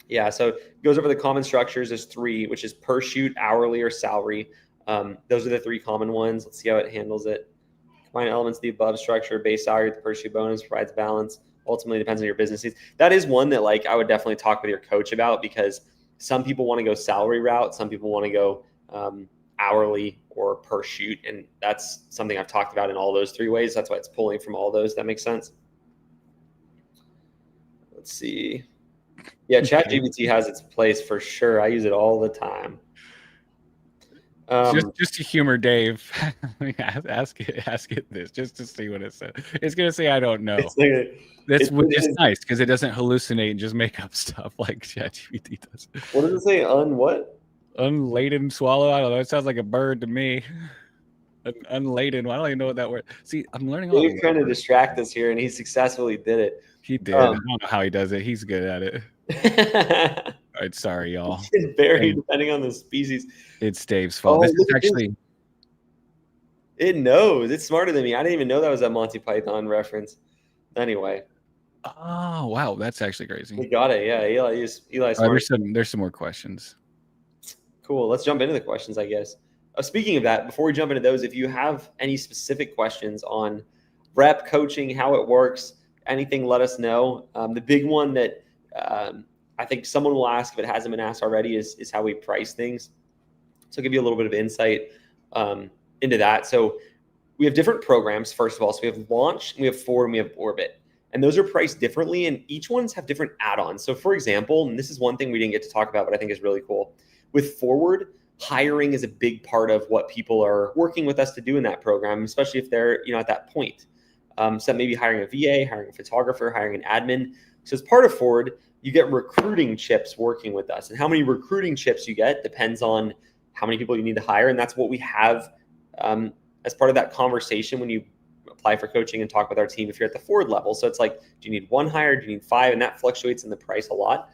yeah, so it goes over the common structures. There's 3, which is per shoot, hourly, or salary. Those are the 3 common ones. Let's see how it handles it. Combine elements of the above structure, base salary with the per shoot bonus, provides balance. Ultimately depends on your business needs. That is one that like I would definitely talk with your coach about, because some people want to go salary route. Some people want to go hourly or per shoot. And that's something I've talked about in all those 3 ways. That's why it's pulling from all those. That makes sense. Let's see. Yeah, ChatGPT has its place for sure. I use it all the time. Just to humor Dave, ask it this just to see what it says. It's gonna say I don't know. Which is nice because it doesn't hallucinate and just make up stuff like ChatGPT does. What does it say? What? Unladen swallow? I don't know. It sounds like a bird to me. Unladen. I don't even know what that word. See, I'm learning all. Dave's trying to distract us here, and he successfully did it. He did. I don't know how he does it. He's good at it. All right, sorry, y'all. It's very depending on the species. It's Dave's fault. This is actually. It knows. It's smarter than me. I didn't even know that was a Monty Python reference. Anyway. Oh wow, that's actually crazy. We got it. Yeah, Eli's there's some more questions. Cool. Let's jump into the questions, I guess. Speaking of that, before we jump into those, if you have any specific questions on rep coaching, how it works, anything, let us know. The big one that I think someone will ask if it hasn't been asked already is how we price things. So I'll give you a little bit of insight into that. So we have different programs, first of all. So we have Launch, we have Forward, and we have Orbit. And those are priced differently, and each ones have different add-ons. So for example, and this is one thing we didn't get to talk about, but I think is really cool. With Forward, hiring is a big part of what people are working with us to do in that program, especially if they're at that point. So maybe hiring a VA, hiring a photographer, hiring an admin. So as part of Forward, you get recruiting chips working with us. And how many recruiting chips you get depends on how many people you need to hire. And that's what we have as part of that conversation when you apply for coaching and talk with our team if you're at the Forward level. So it's like, do you need 1 hire? Do you need 5? And that fluctuates in the price a lot.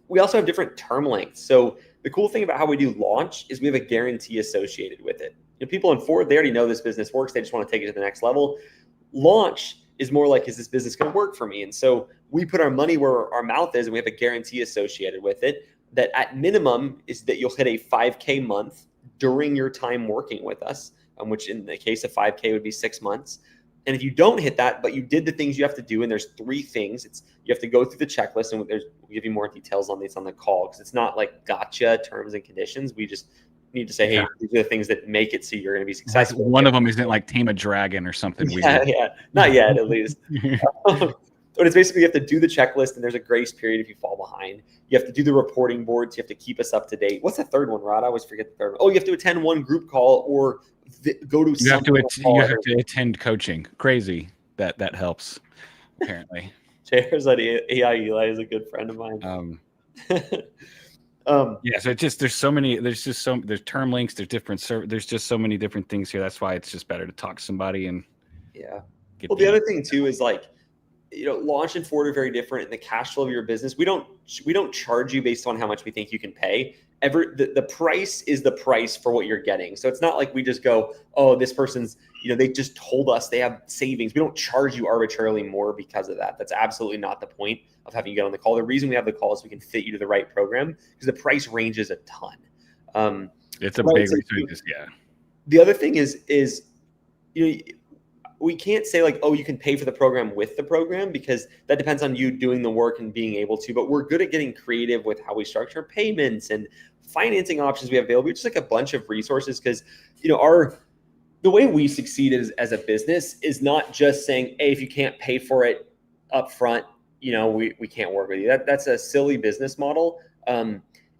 We also have different term lengths. So the cool thing about how we do Launch is we have a guarantee associated with it. People in Forward, they already know this business works. They just want to take it to the next level. Launch is more like, is this business going to work for me? And so we put our money where our mouth is, and we have a guarantee associated with it that at minimum is that you'll hit a 5K month during your time working with us, which in the case of 5K would be 6 months. And if you don't hit that, but you did the things you have to do, and there's 3 things, you have to go through the checklist, and we'll give you more details on these on the call, because it's not like gotcha terms and conditions. We just need to say, hey, these are the things that make it so you're going to be successful. One of them isn't like tame a dragon or something weird. Yeah, not yet, at least. But it's basically you have to do the checklist, and there's a grace period if you fall behind. You have to do the reporting boards. You have to keep us up to date. What's the third one, Rod? I always forget the third one. Oh, you have to attend one group call or go to. You have to attend coaching. Crazy that helps. Apparently, Chairs at AI Eli is a good friend of mine. Yeah, so there's term links, there's different there's just so many different things here. That's why it's just better to talk to somebody and Well, the other thing too is like, Launch and Forward are very different in the cash flow of your business. We don't charge you based on how much we think you can pay. The price is the price for what you're getting. So it's not like we just go, oh, this person's, they just told us they have savings. We don't charge you arbitrarily more because of that. That's absolutely not the point of having you get on the call. The reason we have the call is we can fit you to the right program, because the price ranges a ton. It's a big reason. Yeah. The other thing is we can't say like, oh, you can pay for the program with the program, because that depends on you doing the work and being able to. But we're good at getting creative with how we structure payments and financing options we have available. Just like a bunch of resources, because the way we succeed as a business is not just saying, hey, if you can't pay for it up front, we can't work with you. That's a silly business model.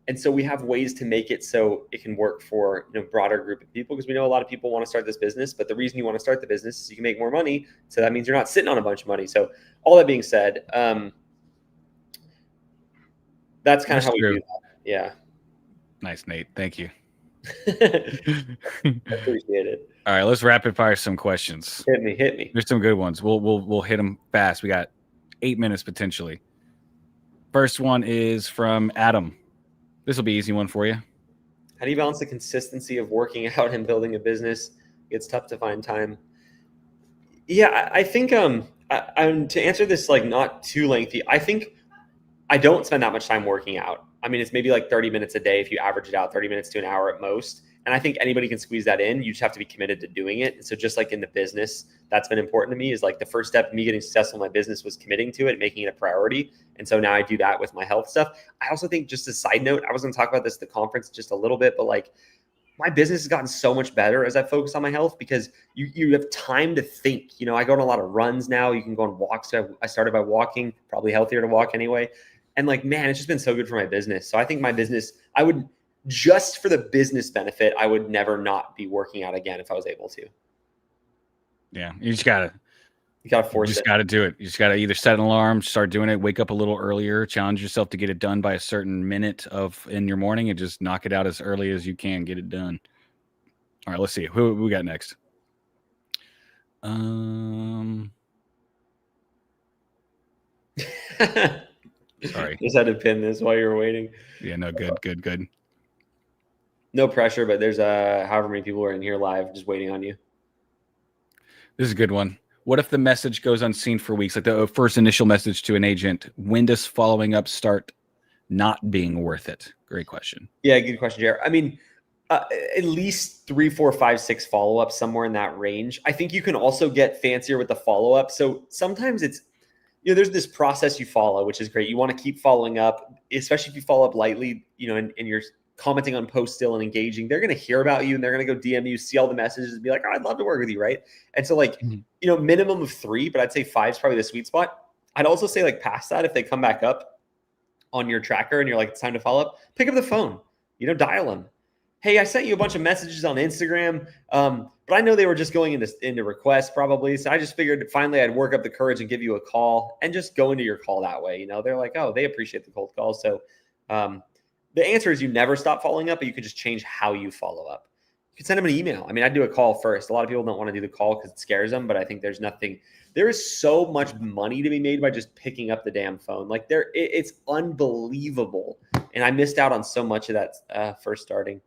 And so we have ways to make it so it can work for a broader group of people, because we know a lot of people want to start this business, but the reason you want to start the business is you can make more money. So that means you're not sitting on a bunch of money. So all that being said, that's kind of how we do that. Yeah. Nice, Nate. Thank you. Appreciate it. All right, let's rapid fire some questions. Hit me. There's some good ones. We'll hit them fast. We got 8 minutes potentially. First one is from Adam. This will be an easy one for you. How do you balance the consistency of working out and building a business? It's tough to find time. Yeah, I think to answer this like not too lengthy, I think I don't spend that much time working out. I mean, it's maybe like 30 minutes a day if you average it out, 30 minutes to an hour at most. And I think anybody can squeeze that in. You just have to be committed to doing it. And so just like in the business, that's been important to me, is like the first step of me getting successful in my business was committing to it, making it a priority. And so now I do that with my health stuff. I also think, just a side note, I was going to talk about this at the conference just a little bit, but like my business has gotten so much better as I focus on my health because you have time to think. You know, I go on a lot of runs now. You can go on walks. I started by walking, probably healthier to walk anyway. And like, man, it's just been so good for my business. So I think my business, I would just for the business benefit, I would never not be working out again if I was able to. Yeah, you just gotta force it. Gotta do it. You just gotta either set an alarm, start doing it, wake up a little earlier, challenge yourself to get it done by a certain minute in your morning, and just knock it out as early as you can. Get it done. All right, let's see who we got next. Sorry, just had to pin this while you were waiting. Yeah, no, good. No pressure, but there's however many people are in here live just waiting on you. This is a good one. What if the message goes unseen for weeks? Like the first initial message to an agent, when does following up start not being worth it? Great question. Yeah, good question, Jared. I mean, at least 3, 4, 5, 6 follow-ups, somewhere in that range. I think you can also get fancier with the follow-up. So sometimes it's, there's this process you follow, which is great. You want to keep following up, especially if you follow up lightly, and you're commenting on posts still and engaging. They're going to hear about you and they're going to go DM you, see all the messages and be like, oh, I'd love to work with you, right? And so like, minimum of 3, but I'd say 5 is probably the sweet spot. I'd also say like past that, if they come back up on your tracker and you're like, it's time to follow up, pick up the phone, dial them. Hey, I sent you a bunch of messages on Instagram, but I know they were just going into requests probably. So I just figured finally I'd work up the courage and give you a call and just go into your call that way. They're like, oh, they appreciate the cold call. So the answer is you never stop following up, but you could just change how you follow up. You could send them an email. I mean, I'd do a call first. A lot of people don't want to do the call because it scares them, but I think there is so much money to be made by just picking up the damn phone. Like it's unbelievable. And I missed out on so much of that first starting.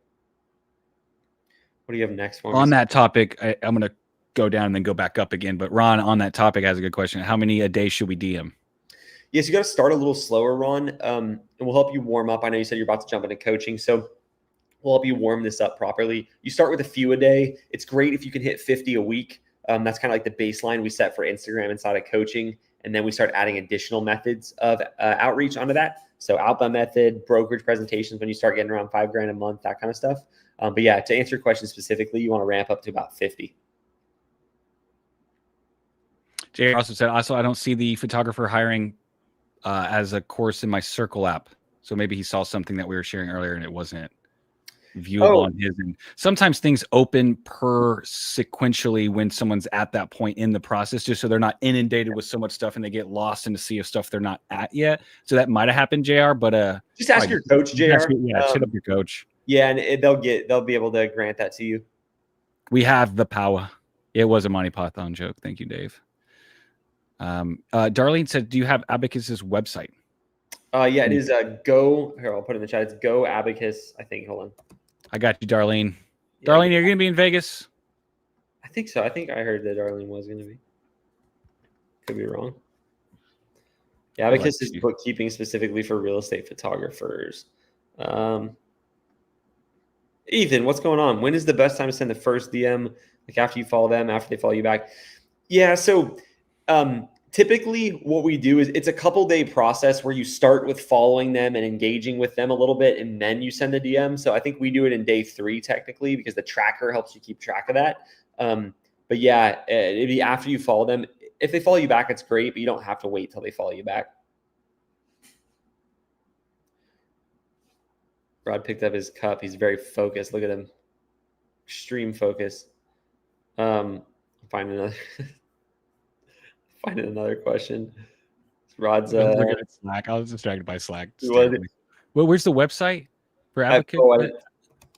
What do you have next for me? On that topic, I'm going to go down and then go back up again. But Ron, on that topic, has a good question. How many a day should we DM? Yes, you got to start a little slower, Ron, and we'll help you warm up. I know you said you're about to jump into coaching, so we'll help you warm this up properly. You start with a few a day. It's great if you can hit 50 a week. That's kind of like the baseline we set for Instagram inside of coaching, and then we start adding additional methods of outreach onto that. So outbound method, brokerage presentations when you start getting around $5,000 a month, that kind of stuff. But yeah, to answer your question specifically, you want to ramp up to about 50. Jay also said, I don't see the photographer hiring as a course in my Circle app. So maybe he saw something that we were sharing earlier and it wasn't viewable on his end. Sometimes things open sequentially when someone's at that point in the process, just so they're not inundated with so much stuff and they get lost in the sea of stuff they're not at yet. So that might have happened, JR, but just ask your coach, JR. Hit up your coach. Yeah, and they'll be able to grant that to you. We have the power. It was a Monty Python joke. Thank you, Dave. Darlene said, do you have Abacus's website? Yeah, it is go. Here, I'll put it in the chat. It's Go Abacus, I think. Hold on. I got you, Darlene. Yeah. Darlene, you're going to be in Vegas? I think so. I think I heard that Darlene was going to be. Could be wrong. Yeah, Abacus is bookkeeping specifically for real estate photographers. Ethan, what's going on? When is the best time to send the first DM? Like after you follow them, after they follow you back? Yeah, so typically what we do is it's a couple-day process where you start with following them and engaging with them a little bit, and then you send the DM. So I think we do it in day 3 technically because the tracker helps you keep track of that. But yeah, it'd be after you follow them. If they follow you back, it's great, but you don't have to wait till they follow you back. Rod picked up his cup. He's very focused. Look at him. Extreme focus. Find another question. Rod's Slack. I was distracted by Slack. Well, where's the website for Abacus?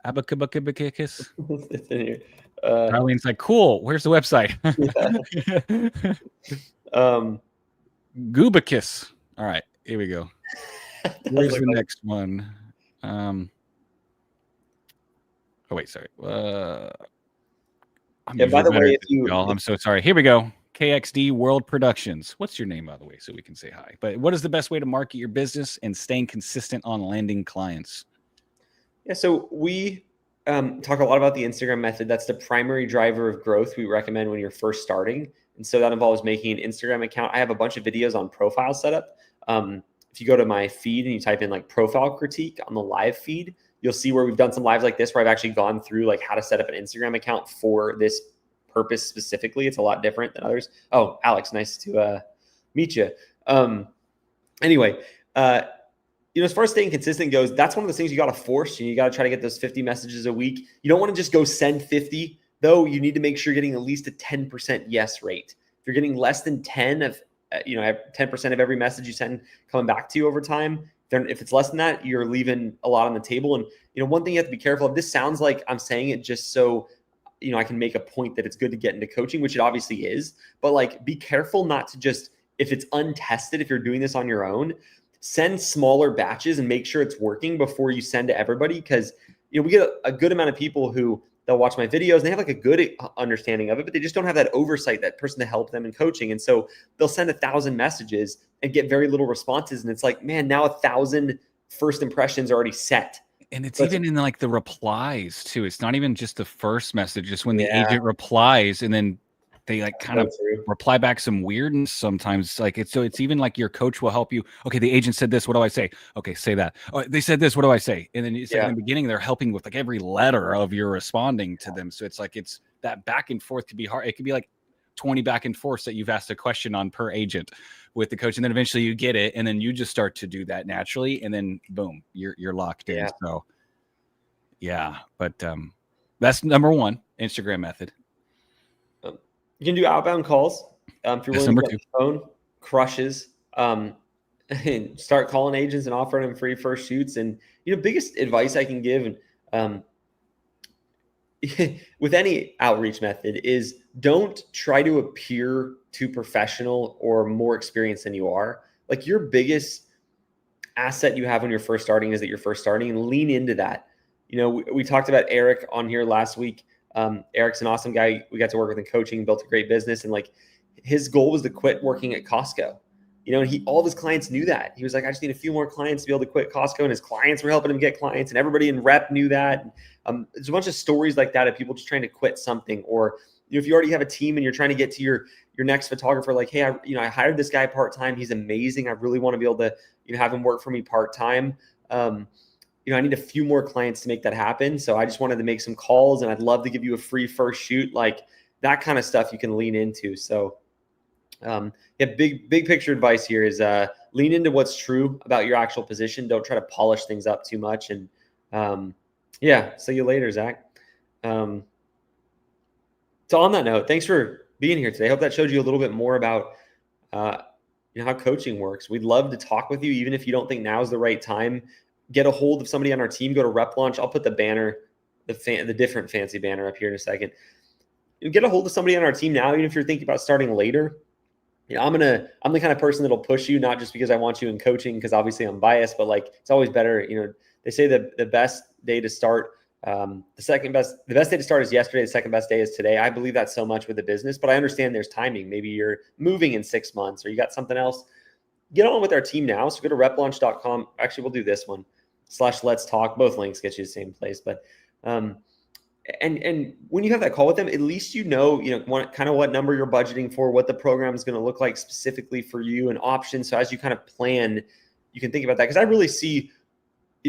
Abacus. It's in here. Darlene's like, cool. Where's the website? Goobacus. All right, here we go. Where's the next one? Oh wait, sorry. Yeah, by the way, I'm so sorry. Here we go. KXD World Productions. What's your name, by the way, so we can say hi? But what is the best way to market your business and staying consistent on landing clients? Yeah, so we talk a lot about the Instagram method. That's the primary driver of growth we recommend when you're first starting. And so that involves making an Instagram account. I have a bunch of videos on profile setup. If you go to my feed and you type in like profile critique on the live feed, you'll see where we've done some lives like this, where I've actually gone through like how to set up an Instagram account for this purpose specifically. It's a lot different than others. Oh, Alex, nice to meet you. Anyway, as far as staying consistent goes, that's one of those things you got to force. You got to try to get those 50 messages a week. You don't want to just go send 50, though. You need to make sure you're getting at least a 10% yes rate. If you're getting less than 10 of, 10% of every message you send coming back to you over time, then if it's less than that, you're leaving a lot on the table. And, one thing you have to be careful of, this sounds like I'm saying it just so, I can make a point that it's good to get into coaching, which it obviously is, but like, be careful not to just, if it's untested, if you're doing this on your own, send smaller batches and make sure it's working before you send to everybody. Because, we get a good amount of people who they'll watch my videos and they have like a good understanding of it, but they just don't have that oversight, that person to help them in coaching. And so they'll send 1,000 messages and get very little responses. And it's like, man, now 1,000 first impressions are already set. And it's even in like the replies too. It's not even just the first message, just when the agent replies and then they like kind of reply back some weirdness sometimes. Like it's even like your coach will help you. Okay, the agent said this. What do I say? Okay, say that. Oh, they said this. What do I say? And then it's like in the beginning, they're helping with like every letter of your responding to them. So it's like it's that back and forth could be hard. It could be like 20 back and forths that you've asked a question on per agent with the coach, and then eventually you get it, and then you just start to do that naturally, and then boom, you're locked in. So but that's number one Instagram method. You can do outbound calls. If you're willing to get the phone, crushes. And start calling agents and offering them free first shoots. And biggest advice I can give with any outreach method is don't try to appear too professional or more experienced than you are. Like, your biggest asset you have when you're first starting is that you're first starting, and lean into that. We talked about Eric on here last week. Eric's an awesome guy. We got to work with in coaching, built a great business. And like, his goal was to quit working at Costco, and all of his clients knew that. He was like, I just need a few more clients to be able to quit Costco. And his clients were helping him get clients, and everybody in rep knew that. There's a bunch of stories like that of people just trying to quit something. Or, if you already have a team and you're trying to get to your next photographer, like, hey, I hired this guy part-time. He's amazing. I really want to be able to, have him work for me part-time. I need a few more clients to make that happen. So I just wanted to make some calls, and I'd love to give you a free first shoot. Like, that kind of stuff you can lean into. So big picture advice here is lean into what's true about your actual position. Don't try to polish things up too much. And see you later, Zach. So on that note, thanks for being here today. I hope that showed you a little bit more about how coaching works. We'd love to talk with you, even if you don't think now is the right time. Get a hold of somebody on our team. Go to Rep Launch. I'll put the banner, the different fancy banner up here in a second. Get a hold of somebody on our team now, even if you're thinking about starting later. I'm the kind of person that'll push you, not just because I want you in coaching, because obviously I'm biased, but like, it's always better. They say the best day to start, the best day to start is yesterday. The second best day is today. I believe that so much with the business, but I understand there's timing. Maybe you're moving in 6 months, or you got something else. Get on with our team now. So go to replaunch.com. Actually, we'll do this one /let's talk. Both links get you the same place. But and when you have that call with them, at least what number you're budgeting for, what the program is going to look like specifically for you, and options. So as you kind of plan, you can think about that. Because I really see,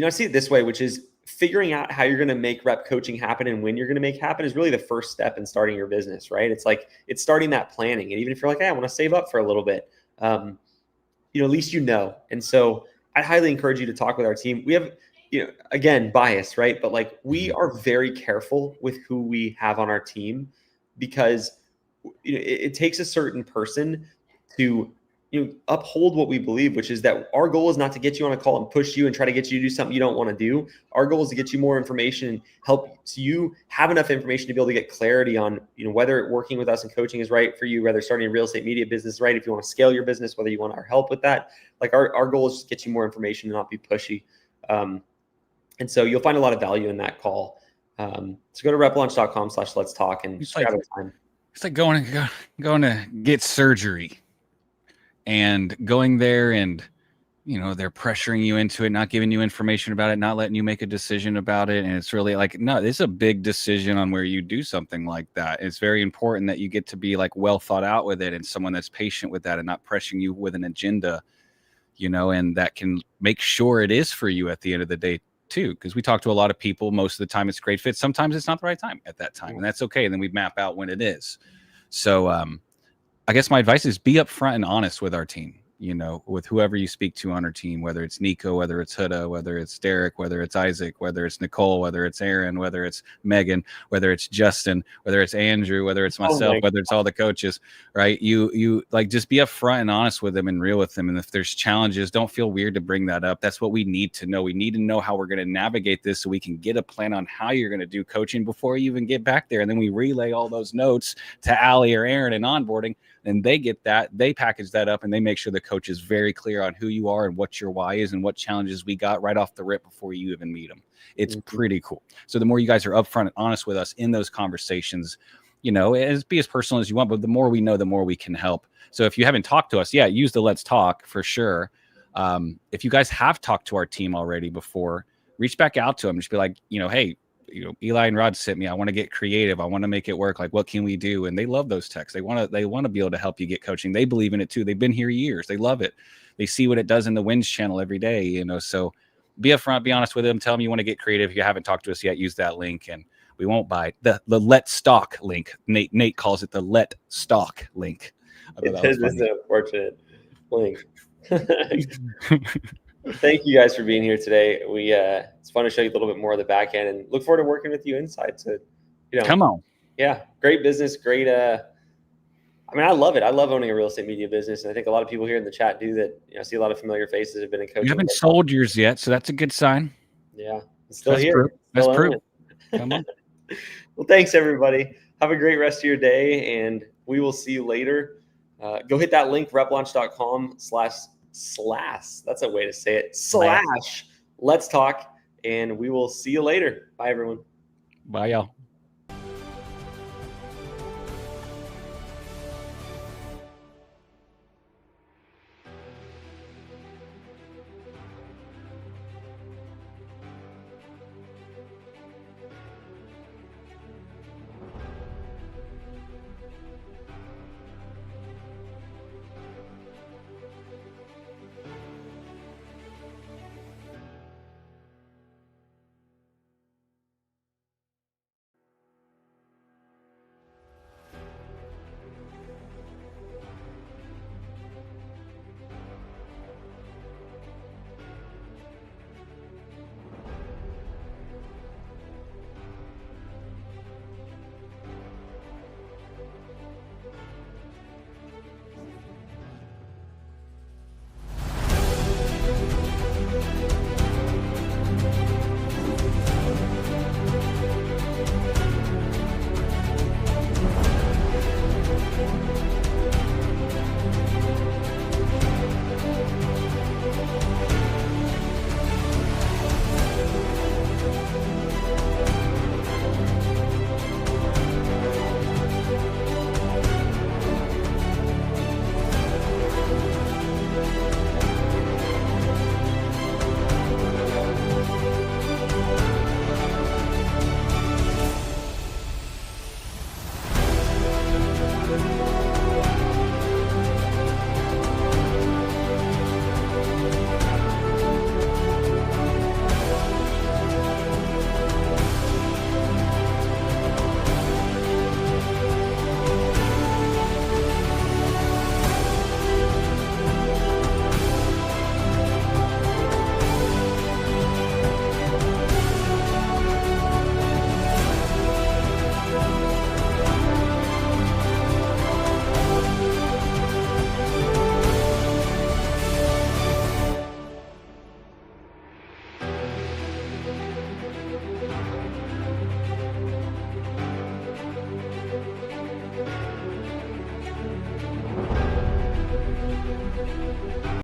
I see it this way, which is figuring out how you're going to make rep coaching happen and when you're going to make happen is really the first step in starting your business, right? It's like, it's starting that planning. And even if you're like, hey, I want to save up for a little bit, at least And so I highly encourage you to talk with our team. We have, again, bias, right? But like, we are very careful with who we have on our team, because it takes a certain person to uphold what we believe, which is that our goal is not to get you on a call and push you and try to get you to do something you don't want to do. Our goal is to get you more information and help so you have enough information to be able to get clarity on, whether working with us and coaching is right for you, whether starting a real estate media business is right, if you want to scale your business, whether you want our help with that. Like, our goal is just to get you more information and not be pushy. And so you'll find a lot of value in that call. So go to replaunch.com /let's talk and grab a time. It's like going to get surgery and going there, and they're pressuring you into it, not giving you information about it, not letting you make a decision about it. And it's really like, no, it's a big decision on where you do something like that. It's very important that you get to be like well thought out with it, and someone that's patient with that and not pressuring you with an agenda, and that can make sure it is for you at the end of the day too, because we talk to a lot of people. Most of the time it's great fit. Sometimes it's not the right time at that time, and that's okay. And then we map out when it is. So I guess my advice is be upfront and honest with our team, with whoever you speak to on our team, whether it's Nico, whether it's Huda, whether it's Derek, whether it's Isaac, whether it's Nicole, whether it's Aaron, whether it's Megan, whether it's Justin, whether it's Andrew, whether it's myself, whether it's all the coaches, right? You like, just be upfront and honest with them and real with them. And if there's challenges, don't feel weird to bring that up. That's what we need to know. We need to know how we're going to navigate this so we can get a plan on how you're going to do coaching before you even get back there. And then we relay all those notes to Allie or Aaron in onboarding. And they get that, they package that up, and they make sure the coach is very clear on who you are and what your why is and what challenges we got right off the rip before you even meet them. It's pretty cool. So the more you guys are upfront and honest with us in those conversations, be as personal as you want, but the more we know, the more we can help. So if you haven't talked to us, use the Let's Talk for sure. If you guys have talked to our team already before, reach back out to them. Just be like, hey, Eli and Rod sent me. I want to get creative. I want to make it work. Like, what can we do? And they love those texts. They want to be able to help you get coaching. They believe in it too. They've been here years. They love it. They see what it does in the Wins channel every day, so be upfront, be honest with them. Tell them you want to get creative. If you haven't talked to us yet, use that link and we won't buy the Let Stock link. Nate calls it the Let Stock link. It's an unfortunate link. Thank you guys for being here today. It's fun to show you a little bit more of the back end and look forward to working with you inside. So, come on. Yeah. Great business. Great. I love it. I love owning a real estate media business. And I think a lot of people here in the chat do that. I see a lot of familiar faces have been in coaching. You haven't sold yours yet. So that's a good sign. Yeah. It's still here. That's proof. Come on. Well, thanks everybody. Have a great rest of your day and we will see you later. Go hit that link, replaunch.com/ that's a way to say it, / Let's Talk, and we will see you later. Bye everyone. Bye y'all.